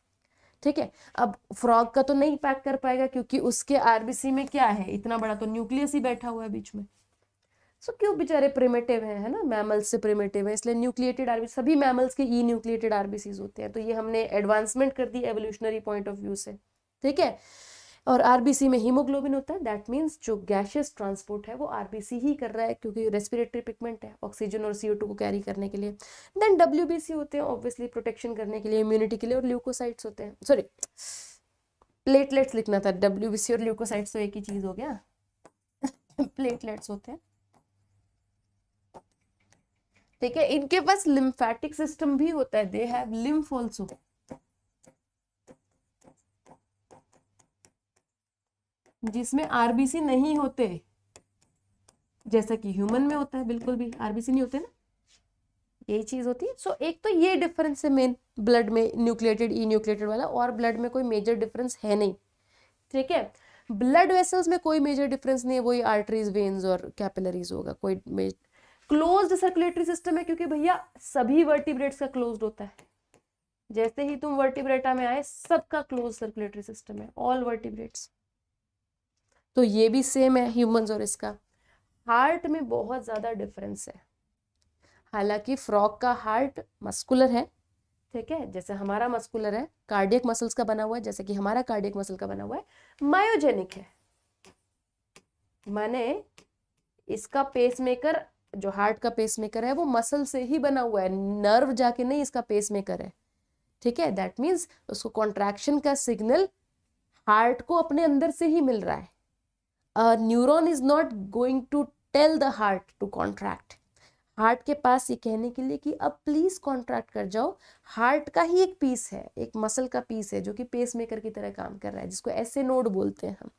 Speaker 1: ठीक है, अब फ्रॉग का तो नहीं पैक कर पाएगा क्योंकि उसके आरबीसी में क्या है, इतना बड़ा तो न्यूक्लियस ही बैठा हुआ है बीच में। सो क्यों बेचारे प्रिमिटिव हैं, है ना, मैमल्स से प्रिमिटिव है, इसलिए न्यूक्लिएटेड आरबीसी, सभी मैमल्स के ई न्यूक्लिएटेड आरबीसीज होते हैं। तो ये हमने एडवांसमेंट कर दी एवोल्यूशनरी पॉइंट ऑफ व्यू से। ठीक है, और आरबीसी में हीमोग्लोबिन होता है, दैट मीन्स जो गैशियस ट्रांसपोर्ट है वो आरबीसी ही कर रहा है क्योंकि रेस्पिरेटरी पिगमेंट है ऑक्सीजन और CO2 को कैरी करने के लिए। देन डब्ल्यूबीसी होते हैं ऑब्वियसली प्रोटेक्शन करने के लिए, इम्यूनिटी के लिए, और ल्यूकोसाइट्स होते हैं, सॉरी प्लेटलेट्स लिखना था, डब्ल्यूबीसी और ल्यूकोसाइट्स तो एक ही चीज हो गया प्लेटलेट्स होते हैं। ठीक है, इनके पास लिम्फेटिक सिस्टम भी होता है, दे हैव लिम्फ आल्सो, जिसमें आरबीसी नहीं होते, जैसा कि ह्यूमन में होता है, बिल्कुल भी आरबीसी नहीं होते ना, यही चीज होती है। सो एक तो ये डिफरेंस है मेन ब्लड में न्यूक्लिएटेड ई न्यूक्लिएटेड वाला, और ब्लड में कोई मेजर डिफरेंस है नहीं। ठीक है, ब्लड वेसल्स में कोई मेजर डिफरेंस नहीं है, वही आर्टरीज, वेन्स और कैपिलरीज होगा। कोई क्लोज्ड सर्कुलेटरी सिस्टम है क्योंकि भैया सभी वर्टिब्रेट्स का क्लोज्ड होता है। जैसे ही तुम वर्टिब्रेटा में आए सबका क्लोज सर्कुलेटरी सिस्टम है, ऑल वर्टिब्रेट्स। तो ये भी सेम है ह्यूमंस और इसका। हार्ट में बहुत ज्यादा डिफरेंस है, हालांकि फ्रॉग का हार्ट मस्कुलर है, ठीक है, जैसे हमारा मस्कुलर है, कार्डियक मसल्स का बना हुआ है, जैसे कि हमारा कार्डियक मसल का बना हुआ है। मायोजेनिक है, माने इसका पेसमेकर, जो हार्ट का पेसमेकर है वो मसल से ही बना हुआ है, नर्व जाके नहीं इसका पेसमेकर है। ठीक है, दैट मीन्स उसको कॉन्ट्रैक्शन का सिग्नल हार्ट को अपने अंदर से ही मिल रहा है। A neuron is not going to tell the heart to contract. Heart के पास ये कहने के लिए कि अब प्लीज कॉन्ट्रैक्ट कर जाओ, हार्ट का ही एक पीस है, एक मसल का पीस है जो कि पेसमेकर की तरह काम कर रहा है, जिसको ऐसे नोड बोलते हैं हम।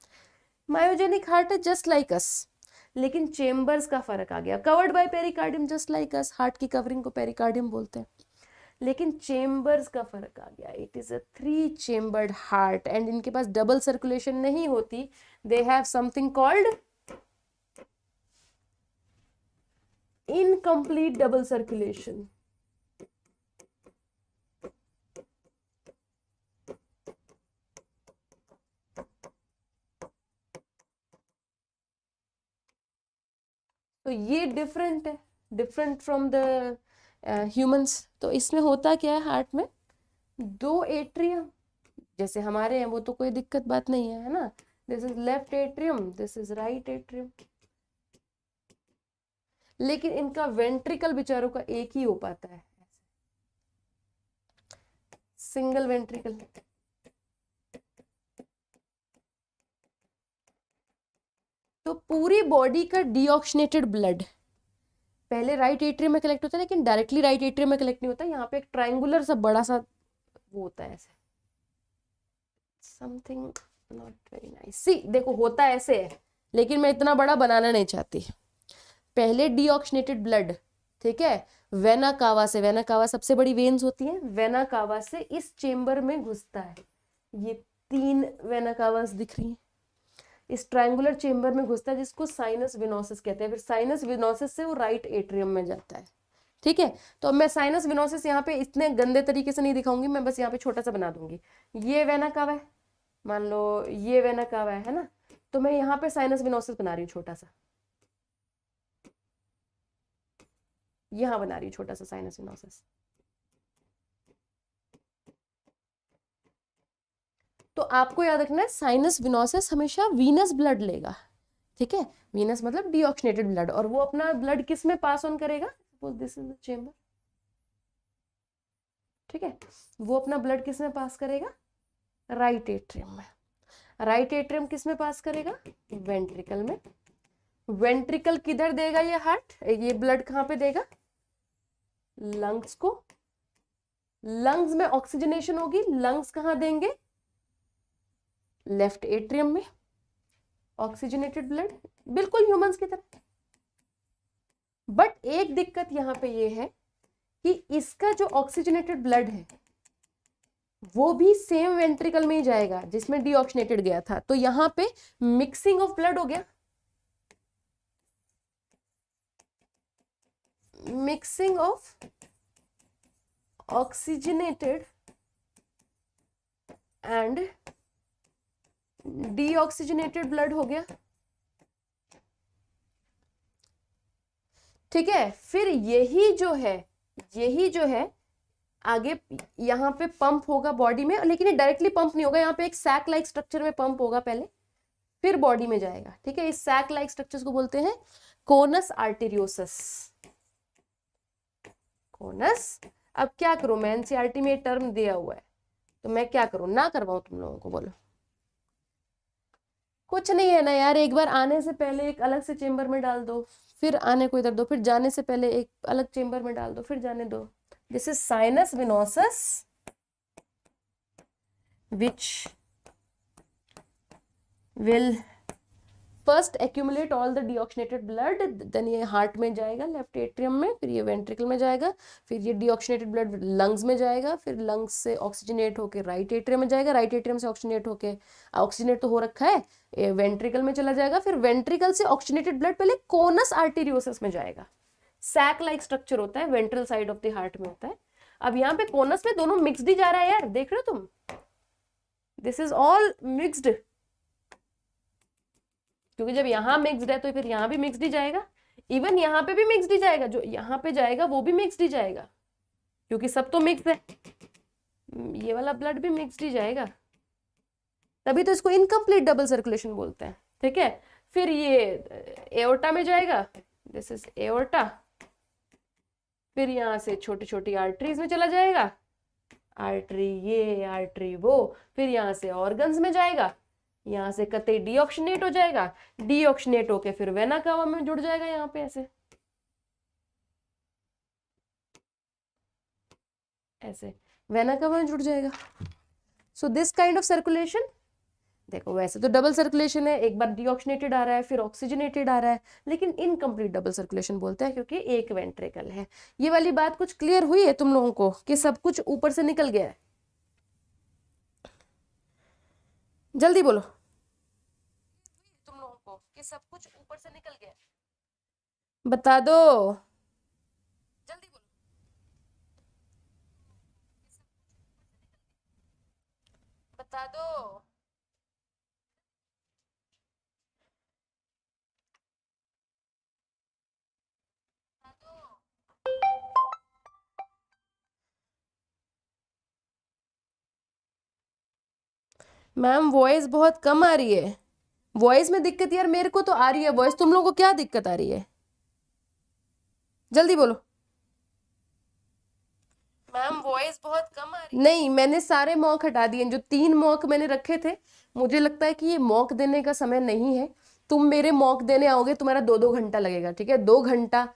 Speaker 1: मायोजेनिक हार्ट है जस्ट लाइक अस, लेकिन चेम्बर्स का फर्क आ गया। Covered by pericardium just like us, heart की कवरिंग को पेरिकार्डियम बोलते हैं, लेकिन चेम्बर्स का फर्क आ गया। It is a 3 chambered heart and इनके पास डबल सर्कुलेशन नहीं होती, they have something called incomplete double circulation. तो ये डिफरेंट है, डिफरेंट फ्रॉम द ह्यूमंस। तो इसमें होता क्या है, हार्ट में 2 एट्रियम जैसे हमारे हैं, वो तो कोई दिक्कत बात नहीं है, है ना। This is left atrium, this is right atrium, लेकिन इनका वेंट्रिकल बेचारों का एक ही हो पाता है, सिंगल वेंट्रिकल। तो पूरी बॉडी का डीऑक्सीनेटेड ब्लड पहले राइट एट्रियम में कलेक्ट होता है, लेकिन डायरेक्टली राइट एट्रियम में कलेक्ट नहीं होता, यहाँ पे एक ट्रायंगुलर सा बड़ा सा वो होता है ऐसे, समथिंग नॉट वेरी नाइस। सी देखो होता ऐसे है, लेकिन मैं इतना बड़ा बनाना नहीं चाहती। पहले डीऑक्सीनेटेड ब्लड, ठीक है, वेना कावा से, वेना कावा सबसे बड़ी वेन्स होती है, वेना कावा से इस चेम्बर में घुसता है। ये 3 वेना कावास दिख रही हैं, इस ट्रायंगुलर चेम्बर में घुसता है, जिसको साइनस विनोसिस कहते हैं। फिर साइनस विनोसिस से वो राइट एट्रियम में जाता है। ठीक है, तो अब मैं साइनस विनोसिस यहाँ पे इतने गंदे तरीके से नहीं दिखाऊंगी, मैं बस यहाँ पे छोटा सा बना दूंगी। ये वेना कावा है, मान लो ये वेना कावा है ना, तो मैं यहाँ पे साइनस विनोसिस बना रही हूँ छोटा सा, यहाँ बना रही हूँ छोटा सा साइनस विनोसिस। तो आपको याद रखना है साइनस विनोसिस हमेशा वीनस ब्लड लेगा। ठीक है, वीनस मतलब डीऑक्सीनेटेड ब्लड, और वो अपना ब्लड किस में पास ऑन करेगा, suppose this is the chamber, ठीक है, वो अपना ब्लड किस में पास करेगा, राइट एट्रियम में। राइट एट्रियम किस में पास करेगा, वेंट्रिकल में। वेंट्रिकल किधर देगा ये हार्ट, ये ब्लड कहाँ पे देगा, लंग्स को। लंग्स में ऑक्सीजनेशन होगी, लंग्स कहाँ देंगे, लेफ्ट एट्रियम में, ऑक्सीजनेटेड ब्लड, बिल्कुल ह्यूमंस की तरह। बट एक दिक्कत यहाँ पे ये है कि इसका जो ऑक्सीजनेटेड ब्लड है वो भी सेम वेंट्रिकल में ही जाएगा जिसमें डीऑक्सीजनेटेड गया था, तो यहाँ पे मिक्सिंग ऑफ ब्लड हो गया, mixing of oxygenated and deoxygenated blood हो गया। ठीक है, फिर यही जो है आगे यहाँ पे पंप होगा बॉडी में, लेकिन ये डायरेक्टली पंप नहीं होगा, यहाँ पे एक सैक लाइक स्ट्रक्चर में पंप होगा पहले, फिर बॉडी में जाएगा। ठीक है, इस सैक लाइक स्ट्रक्चर्स को बोलते हैं कोनस आर्टेरियोसस। कोनस, अब क्या करूं मैं, एनसीईआरटी में ये टर्म दिया हुआ है तो मैं क्या करूं, ना करवाऊं तुम लोगों को, बोलो। कुछ नहीं है ना यार, एक बार आने से पहले एक अलग से चेंबर में डाल दो, फिर आने को इधर दो, फिर जाने से पहले एक अलग चेंबर में डाल दो, फिर जाने दो। This is sinus venosus which will first accumulate all the deoxygenated blood, then ये हार्ट में जाएगा लेफ्ट एट्रियम में, फिर ये वेंट्रिकल में जाएगा, फिर ये डीऑक्सीजनेटेड ब्लड लंग्स में जाएगा, फिर लंग्स से ऑक्सीजनेट होके राइट एट्रियम में जाएगा, राइट एट्रियम से ऑक्सीजनेट होके, ऑक्सीजनेट तो हो रखा है, ये वेंट्रिकल में चला जाएगा, फिर वेंट्रिकल से ऑक्सीजनेटेड ब्लड पहले कोनस आर्टेरियोसस में जाएगा। सैक लाइक स्ट्रक्चर होता है, ventral side of the heart में होता है। अब यहाँ पे कोनस में दोनों मिक्सड ही जा रहा है यार, देख रहे हो तुम, दिस इज ऑल मिक्सड, क्योंकि जब यहाँ मिक्सड है तो फिर यहाँ भी मिक्सड ही जाएगा, इवन यहाँ पे भी मिक्सड ही जाएगा, जो यहाँ पे जाएगा वो भी मिक्सड ही जाएगा, क्योंकि सब तो मिक्स है, ये वाला ब्लड भी मिक्सड ही जाएगा, तभी तो इसको इनकम्प्लीट डबल सर्कुलेशन बोलते हैं। ठीक है, फिर ये एओर्टा में जाएगा, दिस इज एओर्टा, फिर यहाँ से छोटी छोटी आर्टरीज में चला जाएगा, आर्टरी ये आर्टरी वो, फिर यहाँ से ऑर्गन्स में जाएगा, यहाँ से कतई डीऑक्सीनेट हो जाएगा, डीऑक्सीनेट होके फिर वेना कावा में जुड़ जाएगा, यहाँ पे ऐसे ऐसे वेना कावा में जुड़ जाएगा। So this kind of circulation, देखो वैसे तो डबल सर्कुलेशन है, एक बार डीऑक्सीनेटेड आ रहा है फिर ऑक्सीजनेटेड आ रहा है, लेकिन इनकम्प्लीट डबल सर्कुलेशन बोलते हैं क्योंकि एक वेंट्रिकल है। ये वाली बात कुछ क्लियर हुई है तुम लोगों को कि सब कुछ ऊपर से निकल गया है? जल्दी बोलो, तुम लोगों को कि सब कुछ ऊपर से निकल गया है, बता दो, जल्दी बोलो, बता दो। मैम वॉइस बहुत कम आ रही है, वॉइस में दिक्कत यार, मेरे को तो आ रही है वॉइस, तुम लोगों को क्या दिक्कत आ रही है, जल्दी बोलो। मैम वॉइस बहुत कम आ रही है। नहीं, मैंने सारे मॉक हटा दिए, जो 3 मॉक मैंने रखे थे, मुझे लगता है कि ये मॉक देने का समय नहीं है, तुम मेरे मॉक देने आओगे तुम्हारा 2-2 घंटा लगेगा। ठीक है, 2 घंटा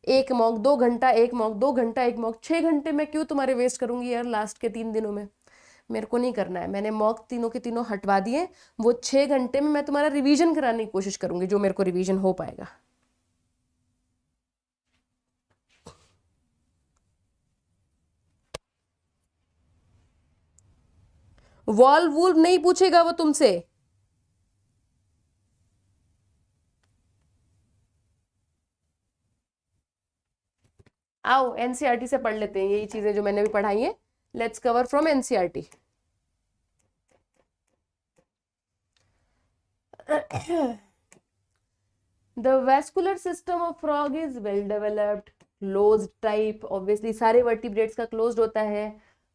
Speaker 1: एक मॉक, 2 घंटा एक मॉक, 2 घंटा एक मॉक, 6 घंटे मैं क्यों तुम्हारे वेस्ट करूंगी यार लास्ट के 3 दिनों में, मेरे को नहीं करना है। मैंने मॉक तीनों के तीनों हटवा दिए, वो 6 घंटे में मैं तुम्हारा रिवीजन कराने की कोशिश करूंगी, जो मेरे को रिवीजन हो पाएगा। वॉल्व वूल्व नहीं पूछेगा वो तुमसे, आओ एनसीईआरटी से पढ़ लेते हैं यही चीजें जो मैंने भी पढ़ाई है, let's cover from NCERT. The vascular system of frog is well developed, closed type, obviously सारे vertebrates का closed होता है।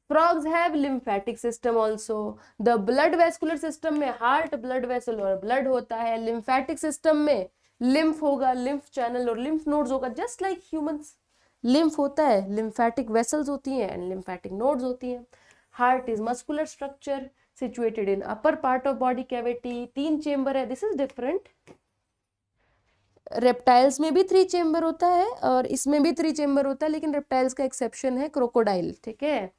Speaker 1: Frogs have lymphatic system also. The blood vascular system में heart blood vessel और blood होता है, lymphatic system में lymph होगा, lymph channel और lymph nodes होगा, just like humans. lymph होता है, lymphatic vessels होती हैं and lymphatic nodes होती हैं। heart is muscular structure situated in upper part of body cavity, 3 chamber है, this is different. रेप्टाइल्स में भी 3 चेम्बर होता है और इसमें भी 3 चेम्बर होता है, लेकिन रेप्टाइल्स का एक्सेप्शन है क्रोकोडाइल। ठीक है,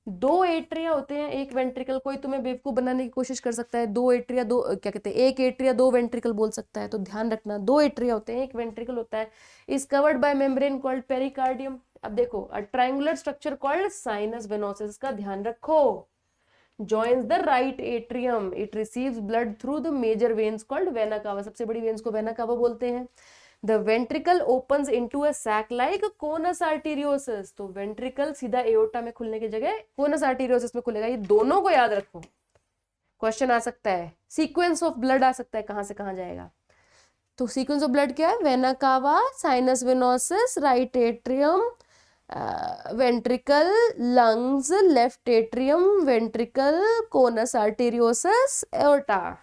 Speaker 1: दो एट्रिया होते हैं, एक वेंट्रिकल। कोई तुम्हें बेवकूफ बनाने की कोशिश कर सकता है, दो एट्रिया दो क्या कहते हैं, एक एट्रिया दो वेंट्रिकल बोल सकता है, तो ध्यान रखना दो एट्रिया होते हैं, एक वेंट्रिकल होता है। Is covered by membrane called pericardium. अब देखो, a triangular structure called sinus venosus का ध्यान रखो। joins the right atrium, it receives blood through the major veins called vena cava, सबसे बड़ी वेन्स को वेना कावा बोलते हैं। The ventricle opens into a sac like conus arteriosus, तो वेंट्रिकल सीधा एओर्टा में खुलने की जगह कोनस आर्टेरियोसिस में खुलेगा। ये दोनों को याद रखो, क्वेश्चन आ सकता है, सीक्वेंस ऑफ ब्लड आ सकता है, कहां से कहां जाएगा। तो सीक्वेंस ऑफ ब्लड क्या है, vena cava, sinus venosus, right atrium, ventricle, lungs, left atrium, ventricle, conus arteriosus, aorta.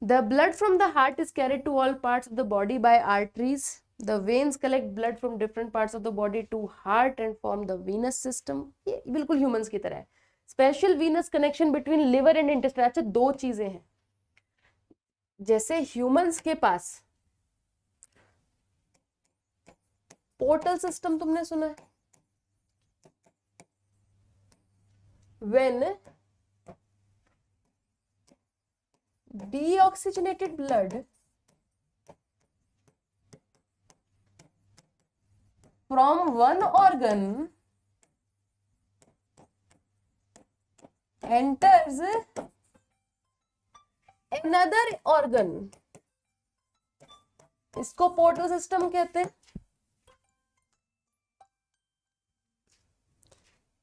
Speaker 1: The blood from the heart is carried to all parts of the body by arteries. The veins collect blood from different parts of the body to heart and form the venous system. ये बिल्कुल ह्यूमंस की तरह है। Special Venus connection between liver and intestine. अच्छा, दो चीजें हैं, जैसे ह्यूमंस के पास पोर्टल सिस्टम तुमने सुना है, when deoxygenated blood from one organ enters another organ, इसको पोर्टल सिस्टम कहते हैं।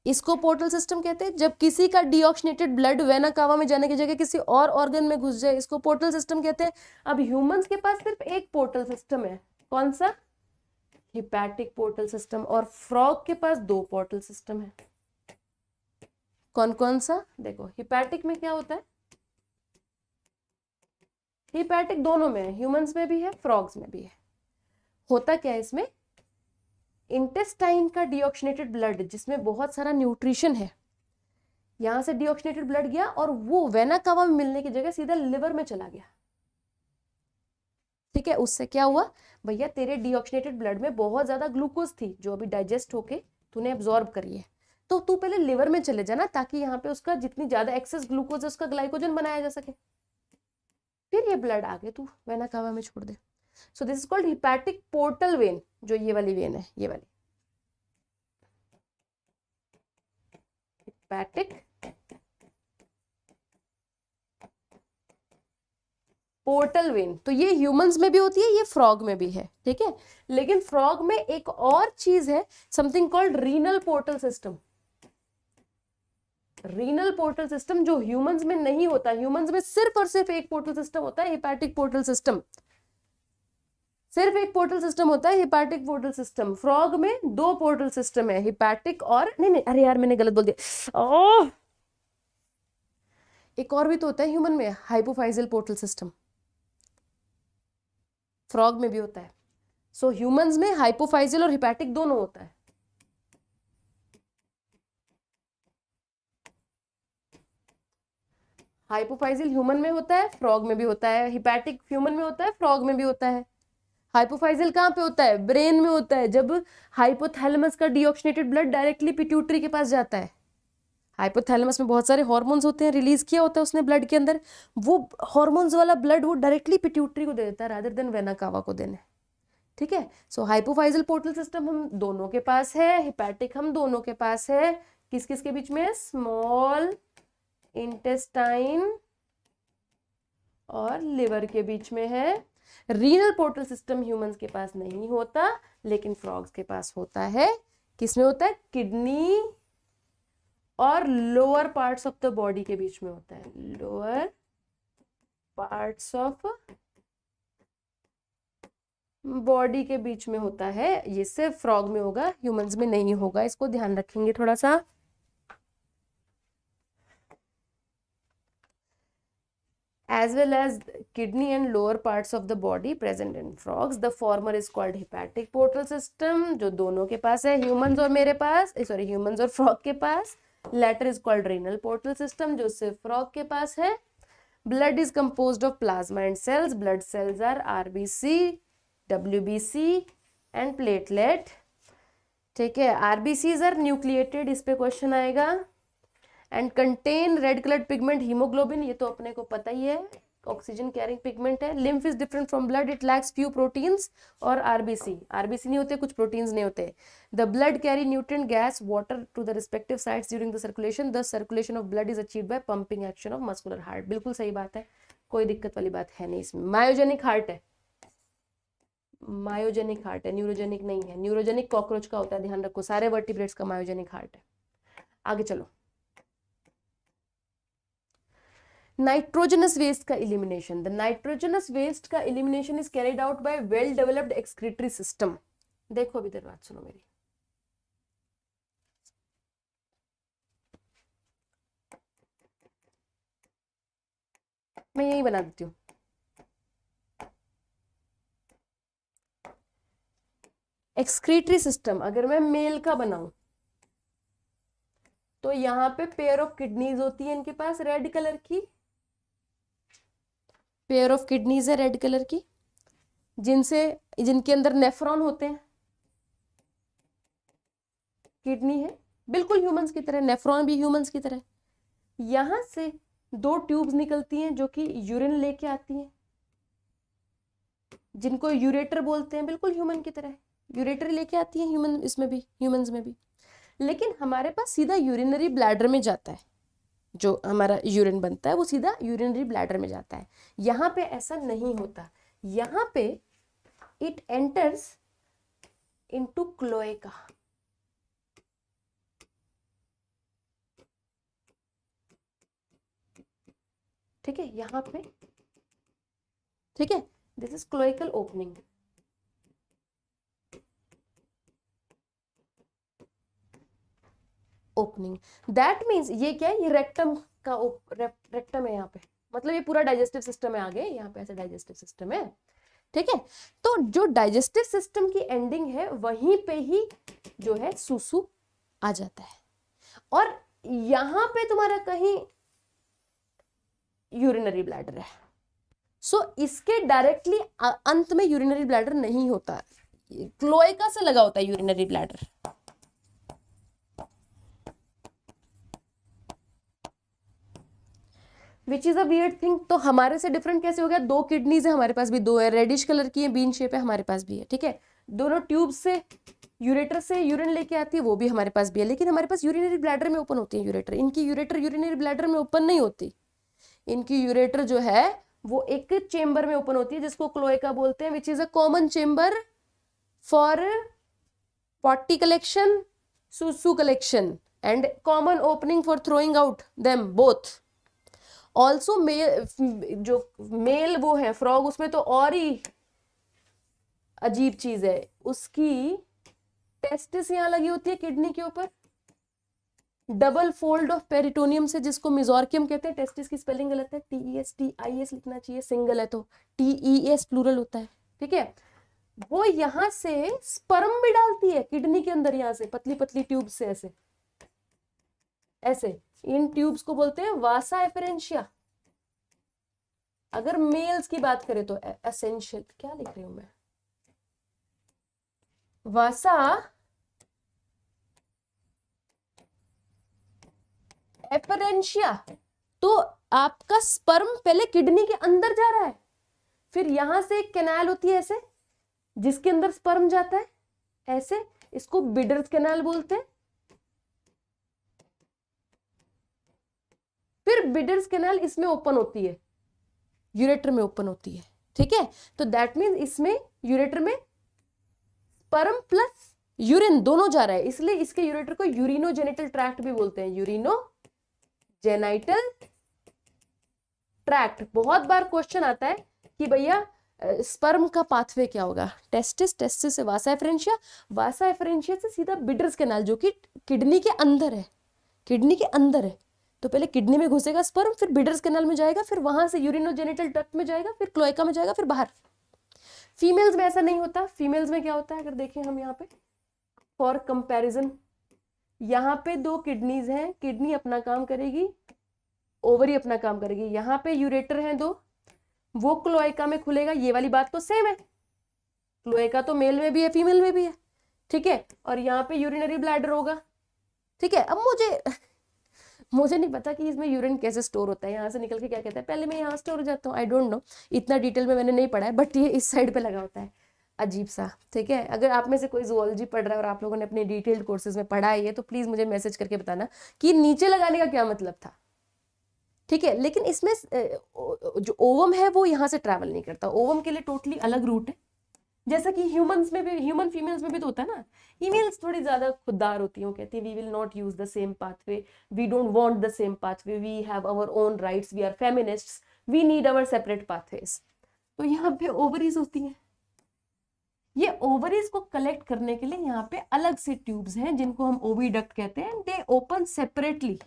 Speaker 1: इसको पोर्टल सिस्टम कहते हैं। जब किसी का डीऑक्सीनेटेड ब्लड वेना कावा में जाने की जगह किसी और ऑर्गन में घुस जाए, इसको पोर्टल सिस्टम कहते हैं। अब ह्यूमंस के पास सिर्फ एक पोर्टल सिस्टम है, कौन सा, हिपैटिक पोर्टल सिस्टम। और फ्रॉग के पास दो पोर्टल सिस्टम है, कौन कौन सा, देखो हिपैटिक में क्या होता है, हिपैटिक दोनों में है, ह्यूमंस में भी है, फ्रॉग्स में भी है। होता क्या है इसमें, इंटेस्टाइन का डीऑक्सीनेटेड ब्लड जिसमें बहुत सारा न्यूट्रिशन है, यहां से डीऑक्सीनेटेड ब्लड गया और वो वेना कावा में मिलने की जगह सीधा लिवर में चला गया। ठीक है, उससे क्या हुआ भैया, तेरे डीऑक्सीनेटेड ब्लड में बहुत ज्यादा ग्लूकोज थी जो अभी डाइजेस्ट होके तूने एब्जॉर्ब करी है, तो तू पहले लिवर में चले जाना ताकि यहाँ पे उसका जितनी ज्यादा एक्सेस ग्लूकोज है उसका ग्लाइकोजन बनाया जा सके, फिर ये ब्लड आगे तू वेना कावा में छोड़ दे। So this is called hepatic portal vein, जो ये वाली वेन है, ये वाली हिपैटिक पोर्टल वेन। तो ये ह्यूमंस में भी होती है, ये फ्रॉग में भी है, ठीक है। लेकिन फ्रॉग में एक और चीज है, something called renal portal system. Renal portal system जो ह्यूमंस में नहीं होता, ह्यूमंस में सिर्फ और सिर्फ एक पोर्टल सिस्टम होता है, हिपैटिक पोर्टल सिस्टम। सिर्फ एक पोर्टल सिस्टम होता है, हिपैटिक पोर्टल सिस्टम। फ्रॉग में दो पोर्टल सिस्टम है, हिपैटिक और नहीं, अरे यार मैंने गलत बोल दिया, ओह, एक और भी तो होता है ह्यूमन में, हाइपोफाइजियल पोर्टल सिस्टम, फ्रॉग में भी होता है। सो ह्यूमंस में हाइपोफाइजियल और हिपैटिक दोनों होता है। हाइपोफाइजियल ह्यूमन में होता है, फ्रॉग में भी होता है, हिपैटिक ह्यूमन में होता है, फ्रॉग में भी होता है। हाइपोफाइजियल कहाँ पे होता है, ब्रेन में होता है, जब हाइपोथैलेमस का डीऑक्सीनेटेड ब्लड डायरेक्टली पिट्यूटरी के पास जाता है। हाइपोथैलेमस में बहुत सारे हार्मोन्स होते हैं, रिलीज किया होता है उसने ब्लड के अंदर, वो हार्मोन्स वाला ब्लड वो डायरेक्टली पिट्यूटरी को दे देता है रादर देन वेना कावा को देने। ठीक है, सो हाइपोफाइजियल पोर्टल सिस्टम हम दोनों के पास है, हिपैटिक हम दोनों के पास है। किस किस के बीच में, स्मॉल इंटेस्टाइन और लिवर के बीच में है। रीनल पोर्टल सिस्टम ह्यूमंस के पास नहीं होता, लेकिन फ्रॉग्स के पास होता है। किसमें होता है, किडनी और lower parts of the body के बीच में होता है, लोअर पार्ट्स ऑफ बॉडी के बीच में होता है। ये सिर्फ फ्रॉग में होगा, ह्यूमंस में नहीं होगा, इसको ध्यान रखेंगे थोड़ा सा। As well as kidney and lower parts of the body present in frogs. The former is called hepatic portal system, जो दोनों के पास है, ह्यूमंस और मेरे पास, सॉरी ह्यूमंस और फ्रॉग के पास। Latter is called renal portal system, जो सिर्फ फ्रॉग के पास है। Blood is composed of plasma and cells. Blood cells are RBC, WBC and platelet. ठीक है, आरबीसीज आर न्यूक्लिएटेड, इस पे क्वेश्चन आएगा। And contain red coloured pigment haemoglobin, ये तो अपने को पता ही है, ऑक्सीजन कैरिंग पिगमेंट है। Lymph is different from blood, it lacks few proteins. और आरबीसी, आरबीसी नहीं होते, कुछ प्रोटीन्स नहीं होते। The blood carry nutrient gas water to the respective sites during the circulation, the circulation of blood is achieved by pumping action of muscular heart. बिल्कुल सही बात है, कोई दिक्कत वाली बात है नहीं इसमें। मायोजेनिक हार्ट है, मायोजेनिक हार्ट है, न्यूरोजेनिक नहीं है। न्यूरोजेनिक कॉकरोच का होता है, ध्यान रखो, सारे वर्टिब्रेट्स का मायोजेनिक हार्ट है। आगे चलो, नाइट्रोजनस वेस्ट का इलिमिनेशन। द नाइट्रोजनस वेस्ट का elimination is carried out by well developed excretory system. देखो अभी इधर बात सुनो मेरी, मैं यही बना देती हूँ। एक्सक्रीटरी सिस्टम अगर मैं मेल का बनाऊं तो यहाँ पे पेयर ऑफ किडनीज होती है इनके पास रेड कलर की, पेयर ऑफ किडनीज है रेड कलर की, जिनके अंदर नेफ्रॉन होते हैं। किडनी है बिल्कुल ह्यूमंस की तरह, नेफ्रॉन भी ह्यूमंस की तरह। यहां से दो ट्यूब्स निकलती हैं जो कि यूरिन लेके आती हैं, जिनको यूरेटर बोलते हैं, बिल्कुल ह्यूमन की तरह यूरेटर लेके आती है ह्यूमन, इसमें भी, ह्यूमंस में भी। लेकिन हमारे पास सीधा यूरिनरी ब्लैडर में जाता है, जो हमारा यूरिन बनता है वो सीधा यूरिनरी ब्लैडर में जाता है। यहाँ पे ऐसा नहीं होता, यहाँ पे इट एंटर्स इनटू क्लोएका। ठीक है, यहाँ पे, ठीक है, this is cloacal opening. Opening that means ये क्या है, ये रेक्टम का रेक्टम है यहाँ पे, मतलब ये पूरा डाइजेस्टिव सिस्टम है आगे, यहाँ पे ऐसे डाइजेस्टिव सिस्टम है। ठीक है, तो जो डाइजेस्टिव सिस्टम की एंडिंग है वहीं पे ही जो है सुसु आ जाता है, और यहाँ पे तुम्हारा कहीं यूरिनरी ब्लैडर है। सो इसके डायरेक्टली अंत में यूरिनरी ब्लैडर नहीं होता, क्लोएका से लगा होता है urinary bladder. Which is a weird thing. तो हमारे से डिफरेंट कैसे हो गया, दो किडनीज है हमारे पास भी, दो है, रेडिश कलर की है, बीन शेप है, हमारे पास भी है। ठीक है, दोनों ट्यूब से यूरेटर से यूरिन लेके आती है, वो भी हमारे पास भी है, लेकिन हमारे पास यूरिनरी ब्लैडर में ओपन होती है यूरेटर। इनकी यूरेटर यूरिनरी ब्लैडर में ओपन नहीं होती, इनकी यूरेटर जो है वो एक चेंबर में ओपन होती है जिसको क्लोएका बोलते हैं, which is a common chamber for potty collection, सुसु collection, and common opening for throwing out them both. Also male, जो मेल वो है फ्रॉग, उसमें तो और ही अजीब चीज है, उसकी टेस्टिस यहाँ लगी होती है किडनी के ऊपर, डबल फोल्ड ऑफ पेरिटोनियम से, जिसको मिजोर्कियम कहते हैं। टेस्टिस की स्पेलिंग गलत है, TESTIS लिखना चाहिए, सिंगल है तो TES प्लूरल होता है। ठीक है, वो यहां से स्पर्म भी डालती है किडनी के अंदर, यहां से पतली पतली ट्यूब से ऐसे ऐसे, इन ट्यूब्स को बोलते हैं वासा एफरेंशिया। अगर मेल्स की बात करें तो एसेंशियल, क्या लिख रही हूं मैं, वासा एफरेंशिया। तो आपका स्पर्म पहले किडनी के अंदर जा रहा है, फिर यहां से एक कैनाल होती है ऐसे, जिसके अंदर स्पर्म जाता है ऐसे, इसको बिडर्स कैनाल बोलते हैं। फिर बिडर्स कैनाल इसमें ओपन होती है, यूरेटर में ओपन होती है। ठीक है, तो दैट मीन्स इसमें यूरेटर में स्पर्म प्लस यूरिन दोनों जा रहा है, इसलिए इसके यूरेटर को यूरिनोजेनिटल ट्रैक्ट भी बोलते हैं, यूरिनोजेनिटल ट्रैक्ट। बहुत बार क्वेश्चन आता है कि भैया स्पर्म का पाथवे क्या होगा, टेस्टिस, टेस्टिस से वासा एफरेंशिया, वासा एफरेंशिया से सीधा बिडर्स कैनाल, जो कि किडनी के अंदर है, किडनी के अंदर है। तो पहले किडनी में घुसेगा स्पर्म, फिर बिडर्स कैनाल में जाएगा, फिर वहां से यूरिनोजेनिटल ट्रैक्ट में जाएगा, फिर क्लोएका में जाएगा, फिर बाहर। फीमेल्स में ऐसा नहीं होता। फीमेल्स में क्या होता है, अगर देखें हम यहाँ पे फॉर कंपैरिजन, यहाँ पे दो किडनीज हैं, किडनी अपना काम करेगी, ओवरी अपना काम करेगी, यहाँ पे यूरेटर हैं दो, वो क्लोएका में खुलेगा। ये वाली बात तो सेम है, क्लोएका तो मेल में भी है फीमेल में भी है। ठीक है, और यहाँ पे यूरिनरी ब्लैडर होगा, ठीक है। अब मुझे नहीं पता कि इसमें यूरिन कैसे स्टोर होता है, यहाँ से निकल के क्या कहता है, पहले मैं यहाँ स्टोर हो जाता हूँ, आई डोंट नो, इतना डिटेल में मैंने नहीं पढ़ा है, बट ये इस साइड पे लगा होता है, अजीब सा, ठीक है। अगर आप में से कोई जूलॉजी पढ़ रहा है और आप लोगों ने अपने डिटेल्ड कोर्सेज में पढ़ा है ये, तो प्लीज मुझे मैसेज करके बताना कि नीचे लगाने का क्या मतलब था, ठीक है। लेकिन इसमें जो ओवम है वो यहाँ से ट्रैवल नहीं करता, ओवम के लिए टोटली अलग रूट है, जैसा कि ह्यूमंस में भी, ह्यूमन फीमेल्स में भी तो होता है ना। फीमेल्स थोड़ी ज्यादा खुददार होती हैं, कहती है we will not use the same pathway, we don't want the same pathway, we have our own rights, we are feminists, we need our separate pathways. तो यहाँ पे ओवरीज होती हैं, ये ओवरीज को कलेक्ट करने के लिए यहाँ पे अलग से ट्यूब्स हैं जिनको हम ओविडक्ट कहते हैं, दे open separately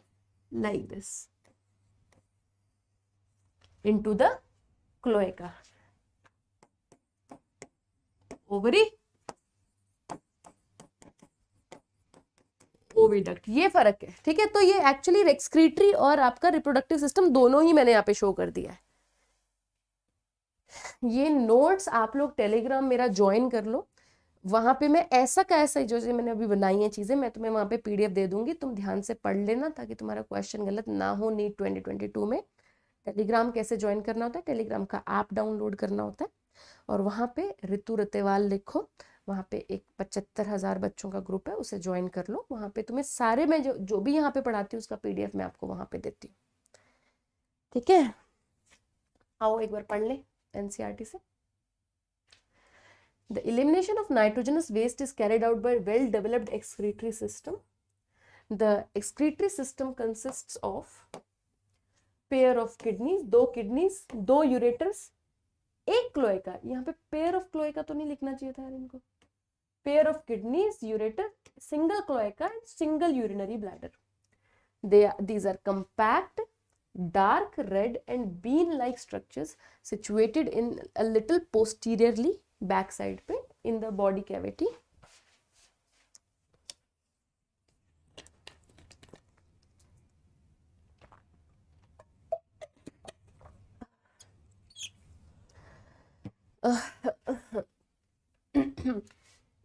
Speaker 1: like this into the cloaca. Ovary, oviduct, ये फर्क है, ठीक है। तो ये एक्चुअली एक्सक्रीटरी और आपका रिप्रोडक्टिव सिस्टम दोनों ही मैंने यहाँ पे शो कर दिया है। ये नोट्स आप लोग टेलीग्राम मेरा ज्वाइन कर लो, वहां पे मैं ऐसा का ऐसा जो मैंने अभी बनाई है चीजें, मैं तुम्हें वहां पे पीडीएफ दे दूंगी, तुम ध्यान से पढ़ लेना ताकि तुम्हारा क्वेश्चन गलत ना हो नीट 2022 में। टेलीग्राम कैसे ज्वाइन करना होता है, टेलीग्राम का ऐप डाउनलोड करना होता है, और वहां पे ऋतु रतेवाल लिखो, वहां पे एक 75,000 बच्चों का ग्रुप है, उसे ज्वाइन कर लो। वहां पे तुम्हें सारे, मैं जो भी यहाँ पे पढ़ाती हूँ उसका पीडीएफ मैं आपको वहां पे देती हूँ, ठीक है। आओ एक बार पढ़ ले एनसीईआरटी से। The elimination of nitrogenous waste is carried out by well-developed excretory system. The excretory system consists of pair of kidneys, दो ureters, एक क्लोएका। यहाँ पे पेयर ऑफ क्लोएका तो नहीं लिखना चाहिए था यार इनको, pair of kidneys, ureter, single cloaca and single urinary bladder. These are compact, dark red and bean-like structures situated in a little posteriorly, back side पे, in the body cavity.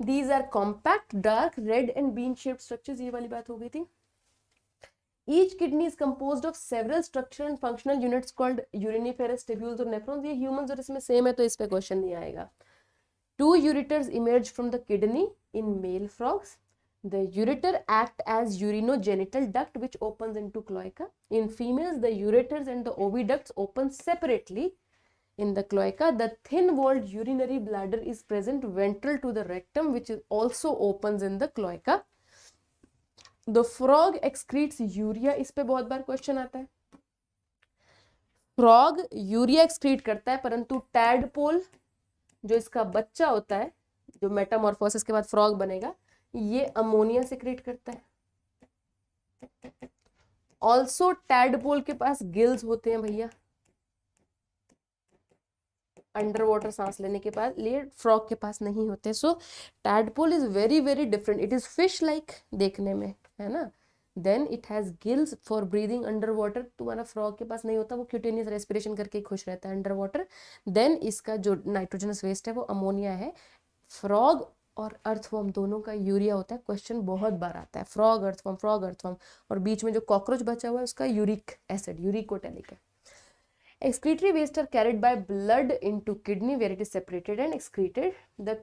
Speaker 1: These are compact, dark red and bean-shaped structures, ये वाली बात हो गई थी। Each kidney is composed of several structural and functional units called uriniferous tubules और nephrons। ये humans और इसमें सेम है तो इस पे क्वेश्चन नहीं आएगा। Two ureters emerge from the kidney in male frogs. The ureter act as urinogenital duct which opens into cloaca. In females, the ureters and the oviducts open separately in the cloaca. The thin-walled urinary bladder is present ventral to the rectum, which is also opens in the cloaca. The frog excretes urea, इस पे बहुत बार क्वेश्चन आता है। फ्रॉग यूरिया एक्सक्रीट करता है, परंतु टैडपोल जो इसका बच्चा होता है, जो मेटामॉर्फोसिस के बाद फ्रॉग बनेगा, ये अमोनिया सिक्रीट करता है। ऑल्सो टैडपोल के पास गिल्स होते हैं भैया, अंडर वाटर सांस लेने के बाद, लिए फ्रॉग के पास नहीं होते। So tadpole is very very different, it is fish like देखने में, है ना। Then it has gills for breathing under water, तुम्हारा फ्रॉग के पास नहीं होता, वो क्यूटेनियस रेस्पिरेशन करके खुश रहता है अंडर वाटर। देन इसका जो नाइट्रोजनस वेस्ट है वो अमोनिया है। फ्रॉग और अर्थवर्म दोनों का यूरिया होता है। क्वेश्चन बहुत बार आता है, फ्रॉग अर्थवर्म, और बीच में जो कॉकरोच बचा हुआ है उसका यूरिक एसिड, यूरिकोटेलिक है। Excretory waste are carried by blood into kidney where it is separated and excreted. The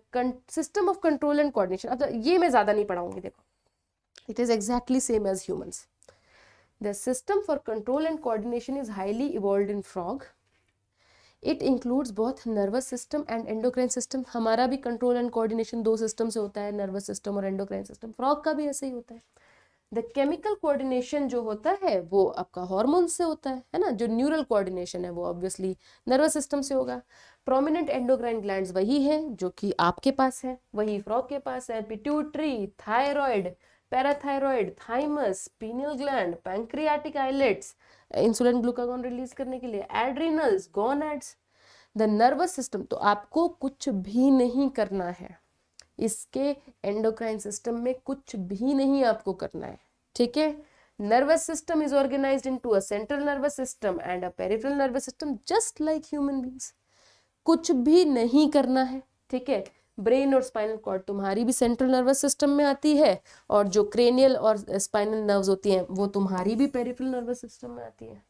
Speaker 1: system of control and coordination, अब ये मैं ज़्यादा नहीं पढ़ाऊंगी, देखो, it is exactly same as humans. The system for control and coordination is highly evolved in frog. It includes both nervous system and endocrine system. हमारा भी control and coordination दो system से होता है, nervous system और endocrine system। frog का भी ऐसे ही होता है। द केमिकल कोऑर्डिनेशन जो होता है वो आपका हार्मोन से होता है ना। जो न्यूरल कोऑर्डिनेशन है वो ऑब्वियसली नर्वस सिस्टम से होगा। प्रोमिनेंट एंडोक्राइन ग्लैंड्स वही है जो कि आपके पास है, वही फ्रॉग के पास है। Pituitary, thyroid, parathyroid, thymus, pineal gland, pancreatic islets insulin glucagon release करने के लिए, adrenals, gonads. The nervous system, तो आपको कुछ भी नहीं करना है, इसके एंडोक्राइन सिस्टम में कुछ भी नहीं आपको करना है, ठीक है। Nervous system is organised into a central nervous system and a peripheral nervous system just like human beings. कुछ भी नहीं करना है, ठीक है। ब्रेन और स्पाइनल कॉर्ड तुम्हारी भी सेंट्रल नर्वस सिस्टम में आती है, और जो क्रेनियल और स्पाइनल नर्व्स होती हैं वो तुम्हारी भी पेरिफेरल नर्वस सिस्टम में आती है।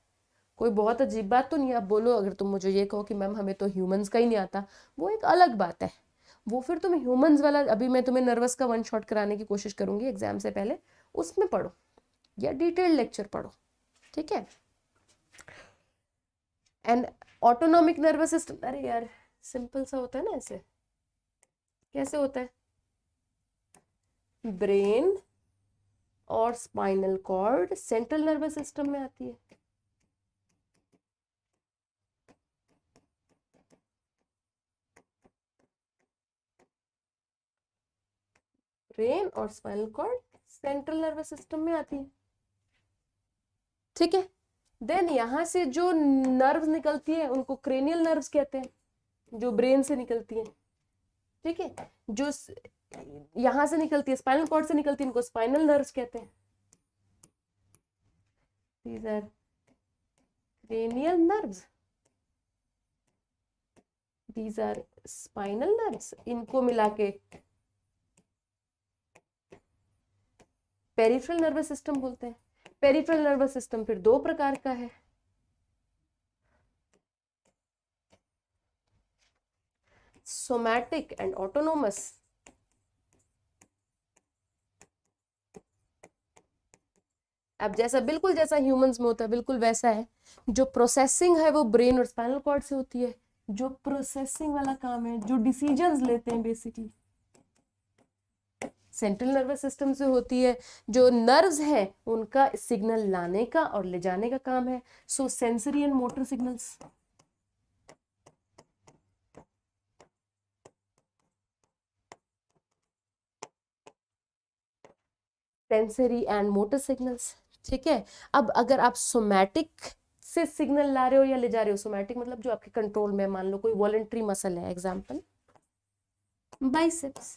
Speaker 1: कोई बहुत अजीब बात तो नहीं। आप बोलो, अगर तुम मुझे ये कहो कि मैम हमें तो ह्यूमंस का ही नहीं आता, वो एक अलग बात है। वो फिर तुम ह्यूमंस वाला, अभी मैं तुम्हें नर्वस का वन शॉट कराने की कोशिश करूंगी एग्जाम से पहले, उसमें पढ़ो या डिटेल्ड लेक्चर पढ़ो, ठीक है। एंड ऑटोनॉमिक नर्वस सिस्टम, अरे यार सिंपल सा होता है ना ऐसे, कैसे होता है? ब्रेन और spinal cord central nervous system में आती है। ब्रेन और spinal cord central nervous system में आती है, ठीक है। देन यहां से जो नर्व्स निकलती है उनको क्रेनियल नर्व्स कहते हैं, जो ब्रेन से निकलती है, ठीक है। जो यहां से निकलती है, स्पाइनल कॉर्ड से निकलती है, इनको स्पाइनल नर्व्स कहते हैं। These are cranial nerves. These are spinal nerves. इनको मिला के पेरिफेरल नर्वस सिस्टम बोलते हैं। पेरिफेरल नर्वस सिस्टम फिर दो प्रकार का है, सोमैटिक एंड ऑटोनोमस। अब जैसा बिल्कुल जैसा ह्यूमंस में होता है बिल्कुल वैसा है। जो प्रोसेसिंग है वो ब्रेन और स्पाइनल कॉर्ड से होती है, जो प्रोसेसिंग वाला काम है, जो डिसीजंस लेते हैं बेसिकली, सेंट्रल नर्वस सिस्टम से होती है। जो नर्व्स हैं उनका सिग्नल लाने का और ले जाने का काम है, so sensory and motor signals. Sensory and motor signals, ठीक है। अब अगर आप सोमैटिक से सिग्नल ला रहे हो या ले जा रहे हो, सोमैटिक मतलब जो आपके कंट्रोल में, मान लो कोई वॉलंटरी मसल है, एग्जांपल बाइसेप्स,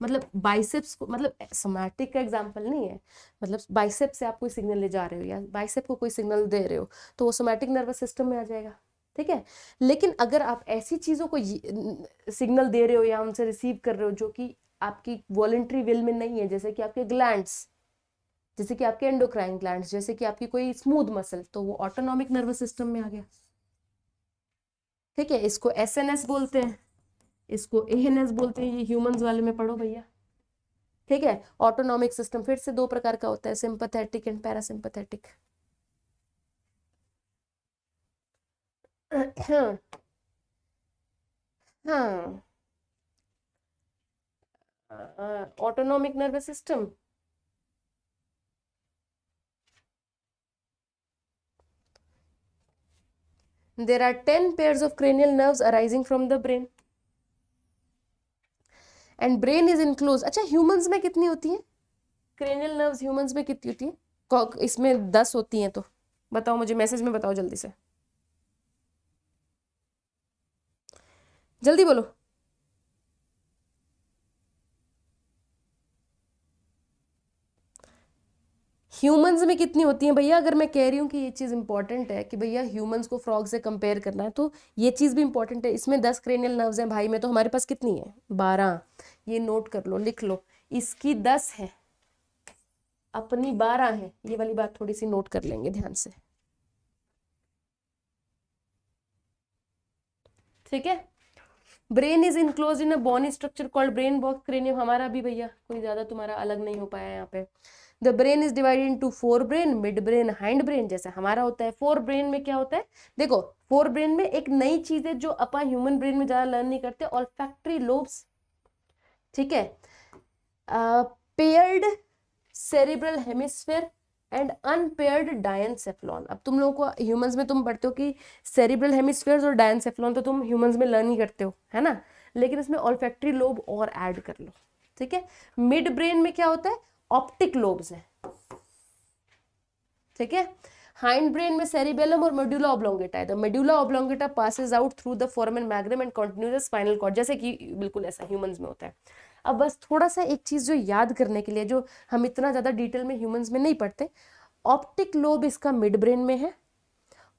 Speaker 1: मतलब बाइसेप्स को, मतलब सोमैटिक का एग्जांपल नहीं है, मतलब बाइसेप से आप कोई सिग्नल ले जा रहे हो या बाइसेप को कोई सिग्नल दे रहे हो तो वो सोमैटिक नर्वस सिस्टम में आ जाएगा, ठीक है। लेकिन अगर आप ऐसी चीजों को सिग्नल दे रहे हो या उनसे रिसीव कर रहे हो जो कि आपकी वॉलंटरी विल में नहीं है, जैसे कि आपके ग्लैंड्स, जैसे कि आपके एंडोक्राइन ग्लैंड्स, जैसे कि आपकी कोई स्मूथ मसल, तो वो ऑटोनॉमिक नर्वस सिस्टम में आ गया, ठीक है। इसको एसएनएस बोलते हैं, इसको एएनएस बोलते हैं, ये ह्यूमंस वाले में पढ़ो भैया, ठीक है। ऑटोनॉमिक सिस्टम फिर से दो प्रकार का होता है, सिंपैथेटिक एंड पैरासिम्पैथेटिक। हाँ हाँ, autonomic nervous system, there are 10 pairs of cranial nerves arising from the brain and brain is enclosed। अच्छा, ह्यूमंस में कितनी होती है क्रेनियल नर्व्स? ह्यूमंस में कितनी होती है? इसमें 10 होती हैं, तो बताओ मुझे, मैसेज में बताओ जल्दी से, जल्दी बोलो। ह्यूमंस में कितनी होती हैं भैया? अगर मैं कह रही हूँ कि ये चीज़ इंपॉर्टेंट है कि भैया ह्यूमंस को फ्रॉग से कंपेयर करना है, तो ये चीज़ भी इंपॉर्टेंट है। इसमें 10 क्रेनियल नर्व्स हैं भाई, में तो हमारे पास कितनी है? 12। ये नोट कर लो, लिख लो, इसकी 10 है, अपनी 12 है। ये वाली बात थोड़ी सी नोट कर लेंगे ध्यान से, ठीक है। Brain is enclose in a bony structure called brain box cranium. हमारा भी भैया कोई ज्यादा तुम्हारा अलग नहीं हो पाया यहाँ पे। The brain is divided into 4 brain, mid brain, hind brain, जैसे हमारा होता है। 4 ब्रेन में क्या होता है? देखो, 4 ब्रेन में एक नई चीज है जो अपन ह्यूमन ब्रेन में ज्यादा लर्न नहीं करते, ऑल्फैक्टरी लोब्स, ठीक है। Paired cerebral hemisphere and unpaired diencephalon. अब तुम लोगों को ह्यूमंस में तुम पढ़ते हो कि सेरिब्रल हेमिस्फेयर और डायनसेफ्लॉन, तो तुम ह्यूमंस में लर्न ही करते हो, है ना, लेकिन इसमें ऑल्फैक्टरी लोब और ऐड कर लो, ठीक है। मिड ब्रेन में क्या होता है? ऑप्टिक लोब्स है, ठीक है। हाइंड ब्रेन में सेरिबेलम और मेडुला ऑब्लोंगेटा है। The medulla oblongata passes out through the foramen magnum and continues the spinal cord, जैसे कि बिल्कुल ऐसा ह्यूमंस में होता है। अब बस थोड़ा सा एक चीज जो याद करने के लिए, जो हम इतना ज्यादा डिटेल में ह्यूमंस में नहीं पढ़ते, ऑप्टिक लोब इसका मिड ब्रेन में है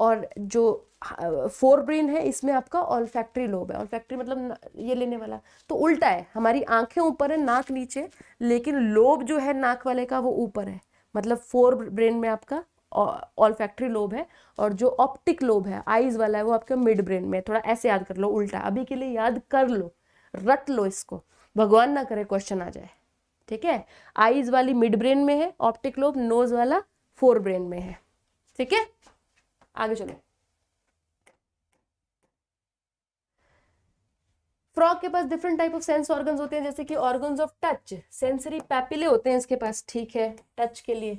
Speaker 1: और जो फोर ब्रेन है इसमें आपका ऑल्फैक्टरी लोब है। ऑल्फैक्टरी मतलब ये लेने वाला, तो उल्टा है, हमारी आंखें ऊपर है, नाक नीचे, लेकिन लोब जो है नाक वाले का वो ऊपर है। मतलब फोर ब्रेन में आपका ऑल्फैक्टरी लोब है, और जो ऑप्टिक लोब है आईज वाला है वो आपका मिड ब्रेन में। थोड़ा ऐसे याद कर लो, उल्टा। अभी के लिए याद कर लो, रट लो इसको, भगवान ना करे क्वेश्चन आ जाए, ठीक है। आईज वाली मिड ब्रेन में है, ऑप्टिक लोब नोज वाला फोर ब्रेन में है, ठीक है। आगे चलो। फ्रॉग के पास different type of sense organs होते हैं, जैसे कि organs of touch, sensory papillae होते हैं इसके पास, ठीक है, टच के लिए।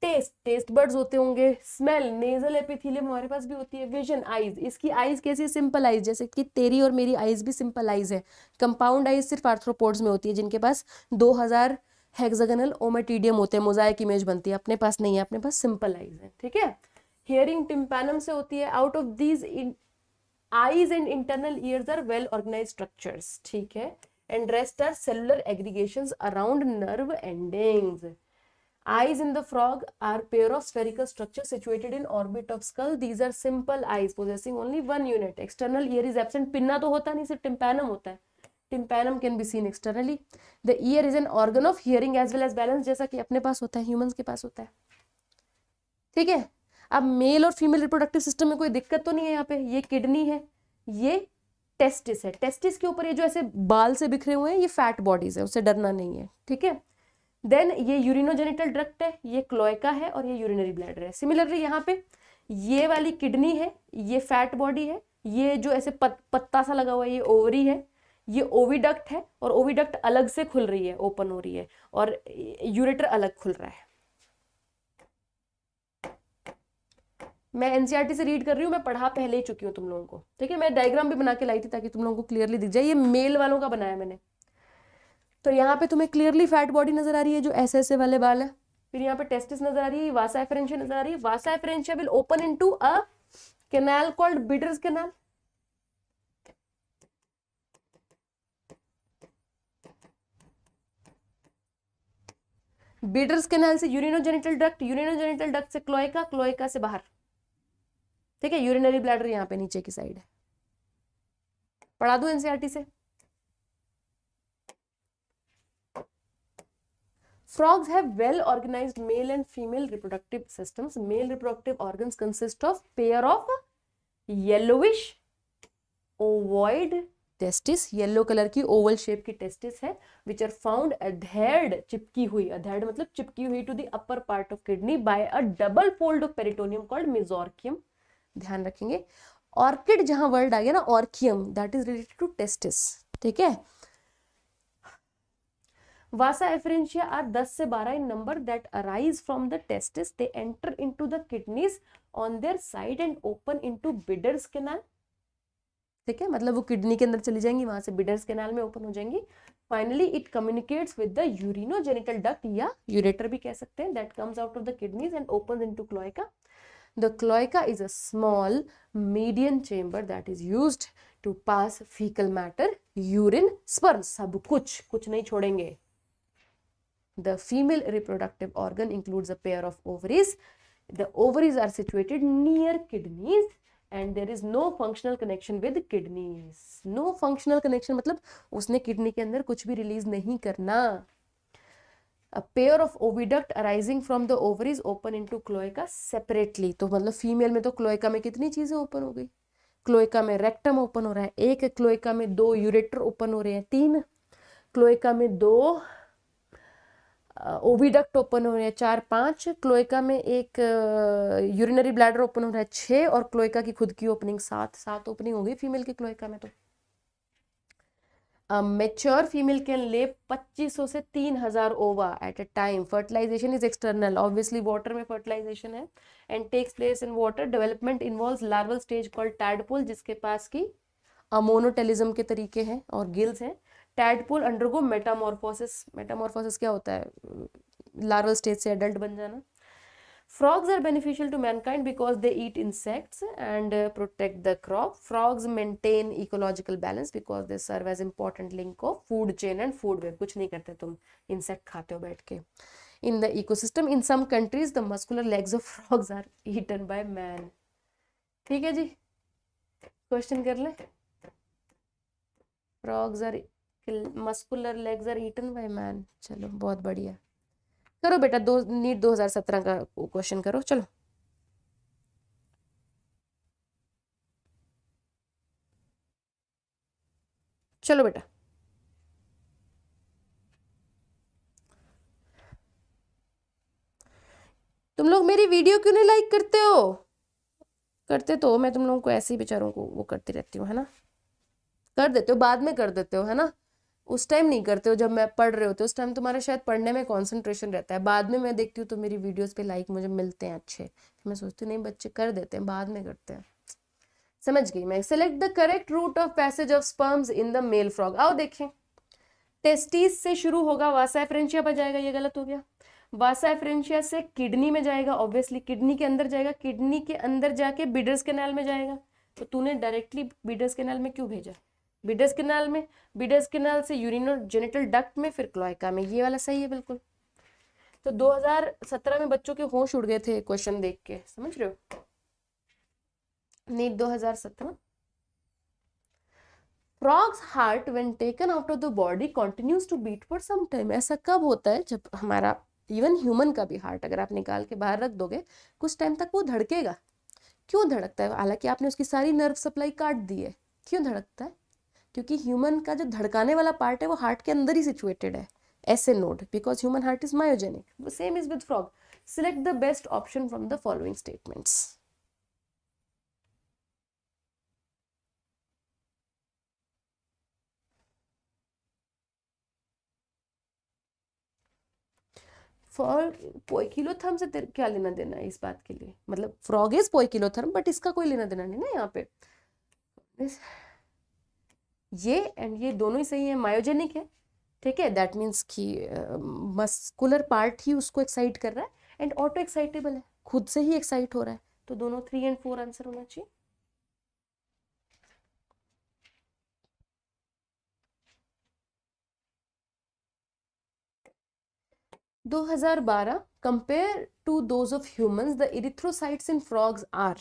Speaker 1: टेस्ट, टेस्ट बर्ड्स होते होंगे। स्मेल, नेजल एपिथेलियम हमारे पास भी होती है। विजन, आईज, इसकी आईज कैसी, सिंपल आईज, जैसे कि तेरी और मेरी आईज भी सिंपल आईज है। कंपाउंड आईज सिर्फ आर्थ्रोपोड्स में होती है, जिनके पास 2000 हेक्सागोनल ओमेटिडियम होते हैं, मोजाइक इमेज बनती है। अपने पास नहीं है, अपने पास सिंपल आईज है, ठीक है। हियरिंग टिम्पैनम से होती है। Out of these eyes and internal ears are well organized structures, ठीक है, and rest are cellular aggregations around nerve endings. Eyes in the frog are pair of spherical structures situated in orbit of skull. These are simple eyes possessing only one unit. External ear is absent. Pinna तो होता नहीं, सिर्फ टिम्पैनम होता है। Tympanum can be seen externally. The ear is an organ of hearing as well as balance, जैसा कि अपने पास होता है, ह्यूमंस के पास होता है, ठीक है। अब मेल और फीमेल रिप्रोडक्टिव सिस्टम में कोई दिक्कत तो नहीं है। यहाँ पे ये किडनी है, ये टेस्टिस है। टेस्टिस के ऊपर ये जो ऐसे बाल से बिखरे हुए हैं, ये फैट बॉडीज है, उससे डरना नहीं है, ठीक है। देन ये यूरिनोजेनिटल ट्रैक्ट है, ये क्लोएका है, और ये यूरिनरी ब्लैडर है। सिमिलरली यहाँ पे ये वाली किडनी है, ये फैट बॉडी है, ये जो ऐसे पत्ता सा लगा हुआ है ये ओवरी है, ये ओविडक्ट है, और ओविडक्ट अलग से खुल रही है, ओपन हो रही है, और यूरेटर अलग खुल रहा है। मैं एनसीईआरटी से रीड कर रही हूँ, मैं पढ़ा पहले ही चुकी हूँ तुम लोगों को, ठीक है। मैं डायग्राम भी बना के लाई थी ताकि तुम लोगों को क्लियरली दिख जाए। ये मेल वालों का बनाया मैंने। तो यहाँ पे तुम्हें क्लियरली फैट बॉडी नजर आ रही है, जो ऐसे ऐसे वाले बाल है। फिर यहाँ पे टेस्टिस नजर आ रही है, वासा एफरेंशिया नजर आ रही है। Vasa efferentia will open into a canal called Bidder's canal. Bidder's canal से यूरिनोजेनिटल डक्ट, यूरिनोजेनिटल डक्ट से क्लोएका, क्लोएका से बाहर, ठीक है। यूरिनरी ब्लैडर यहाँ पे नीचे की साइड है। पढ़ा दूं एनसीईआरटी से। Frogs have well organized male and female reproductive systems. Male reproductive organs consist of pair of yellowish ovoid testis, yellow colour की ओवल शेप की टेस्टिस है, which are found adhered, चिपकी हुई, adhered मतलब चिपकी हुई to the upper part of kidney by a double fold of peritoneum called mesorchium. ध्यान रखेंगे, ऑर्किड जहां वर्ड आ गया ना, orchium, that is related to testis, ठीक है। वासा एफरेंशिया आर 10 से 12 in number that arise from the testis. They enter into the kidneys on their side and open into Bidder's canal, ठीक है। मतलब वो किडनी के अंदर चली जाएंगी, वहां से बिडर्स कैनाल में ओपन हो जाएंगी। Finally it communicates with the urinogenital duct, या यूरेटर भी कह सकते हैं, that comes out of the kidneys and opens into cloaca. The cloaca is a small median chamber that is used to pass fecal matter, urine, sperm, सब कुछ नहीं छोड़ेंगे. The female reproductive organ includes a pair of ovaries. The ovaries are situated near kidneys and there is no functional connection with kidneys. No functional connection मतलब उसने किडनी के अंदर कुछ भी रिलीज नहीं करना. A pair of oviduct arising from the ovaries open into cloaca separately. तो मतलब फीमेल में तो क्लोएका में कितनी चीजें ओपन हो गई. क्लोएका में रेक्टम ओपन हो रहा है, एक क्लोएका में 2 यूरेटर ओपन हो रहे हैं, 3 क्लोएका में 2 ओविडक्ट ओपन हो रहे हैं, 4 5 क्लोएका में एक यूरिनरी ब्लैडर ओपन हो रहा है, 6 और क्लोएका की खुद की ओपनिंग 7 ओपनिंग हो गई फीमेल के क्लोएका में. तो A mature female can lay 2500 से 3000 ova at a time. Fertilization is external. Obviously, water में fertilization है and takes place in water. Development involves larval stage called tadpole, जिसके पास की अमोनोटेलिज्म के तरीके हैं और गिल्स हैं. Tadpole undergo metamorphosis. Metamorphosis क्या होता है? Larval stage से adult बन जाना. Frogs are beneficial to mankind because they eat insects and protect the crop. Frogs maintain ecological balance because they serve as important link of food chain and food web. कुछ नहीं करते तुम, insect खाते हो बैठ के. In the ecosystem, in some countries, the muscular legs of frogs are eaten by man. ठीक है जी, क्वेश्चन कर ले। Frogs are muscular legs are eaten by man. चलो बहुत बढ़िया, करो बेटा, दो नीट 2017 का क्वेश्चन करो, चलो। चलो बेटा, तुम लोग मेरी वीडियो क्यों नहीं लाइक करते हो? करते तो मैं तुम लोगों को ऐसे ही बेचारों को वो करती रहती हूँ, है ना? कर देते हो, बाद में कर देते हो, है ना? उस टाइम नहीं करते हो जब मैं पढ़ रहे होते हो, उस टाइम तुम्हारा शायद पढ़ने में कंसंट्रेशन रहता है। बाद में मैं देखती हूँ तो मेरी वीडियोस पे लाइक मुझे मिलते हैं अच्छे, फिर मैं सोचती हूँ नहीं बच्चे कर देते हैं, बाद में करते हैं। समझ गई मैं। Select the correct route of passage of sperms in the male frog. आओ देखें, टेस्टिस से शुरू होगा, वासा एफरेंशिया पर जाएगा, ये गलत हो गया। वासा एफरेंशिया से किडनी में जाएगा, ऑब्वियसली किडनी के अंदर जाएगा, किडनी के अंदर जाके बिडर्स कैनाल में जाएगा। तो तूने डायरेक्टली बिडर्स कैनाल में क्यों भेजा? बिडर्स कैनाल में, बिडर्स कैनाल से यूरिनो जेनिटल डक्ट में, फिर क्लोएका में। ये वाला सही है बिल्कुल। तो 2017 में बच्चों के होश उड़ गए थे क्वेश्चन देख के, समझ रहे हो? NEET 2017। Frog's heart when taken out of the body continues to beat for some time. ऐसा कब होता है? जब हमारा इवन ह्यूमन का भी हार्ट अगर आप निकाल के बाहर रख दोगे, कुछ टाइम तक वो धड़केगा। क्यों धड़कता है? हालांकि आपने उसकी सारी नर्व सप्लाई काट दी है। क्यों धड़कता है? क्योंकि ह्यूमन का जो धड़काने वाला पार्ट है वो हार्ट के अंदर ही सिचुएटेड है, ऐसे node, because human heart is myogenic. Same is with frog. Select the best option from the following statements. For पोइकिलोथर्म से क्या लेना देना है इस बात के लिए? मतलब फ्रॉग इज पोइकिलोथर्म, बट इसका कोई लेना देना नहीं ना यहाँ पे। ये एंड ये दोनों ही सही है, मायोजेनिक है, ठीक है। दैट मीन्स कि मस्कुलर पार्ट ही उसको एक्साइट कर रहा है, एंड ऑटो एक्साइटेबल है, खुद से ही एक्साइट हो रहा है। तो दोनों 3 एंड 4 आंसर होना चाहिए। 2012 compare to those of humans the erythrocytes in frogs are.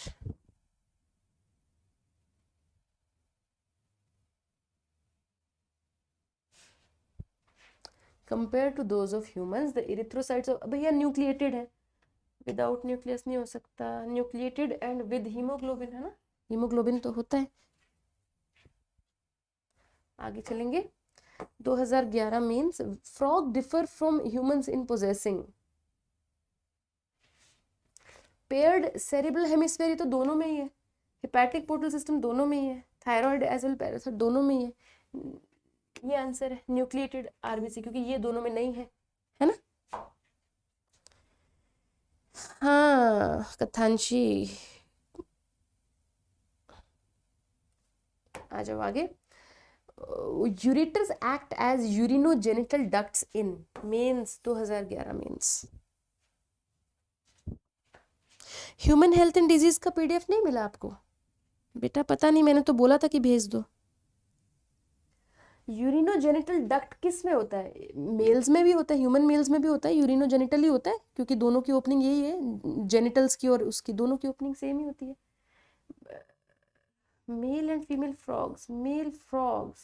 Speaker 1: Compare to those of humans the erythrocytes of, भैया न्यूक्लिएटेड है, विदाउट न्यूक्लियस नहीं हो सकता। न्यूक्लिएटेड एंड विद हीमोग्लोबिन है ना, हीमोग्लोबिन तो होता है। आगे चलेंगे। 2011 means frog differ from humans in possessing paired cerebral hemisphere. तो दोनों में ही है। हिपैटिक पोर्टल सिस्टम दोनों में ही है। थायराइड एज वेल पैराथाइड दोनों में ही है। ये आंसर है न्यूक्लिएटेड आरबीसी, क्योंकि ये दोनों में नहीं है ना? हाँ कथांशी, आ जाओ आगे। Ureters act as urinogenital ducts in mens 2011 mens. Human health and disease का पीडीएफ नहीं मिला आपको? बेटा पता नहीं, मैंने तो बोला था कि भेज दो। यूरिनोजेनिटल डक्ट किस में होता है? मेल्स में भी होता है, ह्यूमन मेल्स में भी होता है, यूरिनोजेनिटल ही होता है, क्योंकि दोनों की ओपनिंग यही है, जेनिटल्स की और उसकी दोनों की ओपनिंग सेम ही होती है। Male and female frogs, male frogs,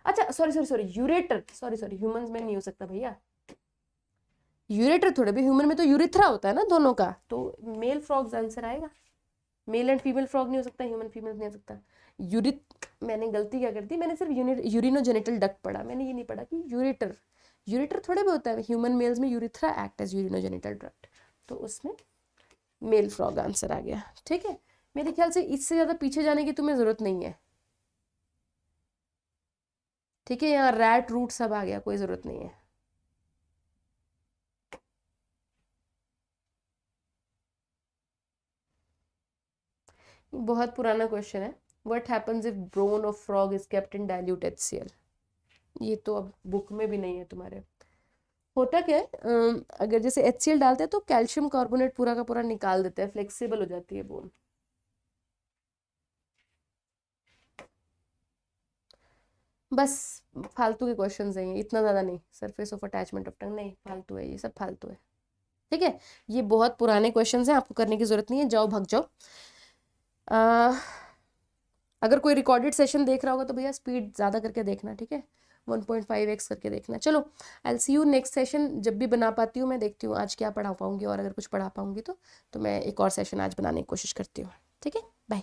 Speaker 1: अच्छा sorry sorry sorry, ureter, sorry sorry, humans में नहीं हो सकता भैया, यूरेटर थोड़े भी, ह्यूमन में तो यूरिथ्रा होता है ना दोनों का, तो मेल फ्रॉग्स आंसर आएगा। मेल एंड फीमेल फ्रॉग नहीं हो सकता, ह्यूमन फीमेल नहीं हो सकता। यूरिथ, मैंने गलती क्या कर दी, मैंने सिर्फ यूरिनोजेनिटल डक्ट पढ़ा, मैंने ये नहीं पढ़ा कि यूरेटर, यूरेटर थोड़े भी होता है। ह्यूमन मेल्स में urethra act as urinogenital duct, तो उसमें मेल फ्रॉग आंसर आ गया। ठीक है, मेरे ख्याल से इससे ज़्यादा पीछे जाने की तुम्हें ज़रूरत नहीं है। ठीक है, यहाँ रैट रूट सब आ गया, कोई ज़रूरत नहीं है। बहुत पुराना क्वेश्चन है। What happens if brain of frog is kept in dilute HCl? ये तो अब बुक में भी नहीं है तुम्हारे। होता क्या है, अगर जैसे HCl डालते हैं तो कैल्शियम कार्बोनेट पूरा का पूरा निकाल देते हैं, फ्लेक्सिबल हो जाती है बोन। बस फालतू के क्वेश्चंस हैं ये, इतना ज़्यादा नहीं। Surface of attachment of tongue नहीं, फालतू है ये सब, फालतू है। ठीक है, ये बहुत पुराने क्वेश्चंस हैं, आपको करने की ज़रूरत नहीं है, जाओ भाग जाओ। अ, अगर कोई रिकॉर्डेड सेशन देख रहा होगा तो भैया स्पीड ज़्यादा करके देखना, ठीक है, 1.5x करके देखना। चलो, I will see you next session, जब भी बना पाती हूँ मैं देखती हूँ आज क्या पढ़ा पाऊँगी, और अगर कुछ पढ़ा पाऊँगी तो मैं एक और सेशन आज बनाने की कोशिश करती हूँ। ठीक है, बाय।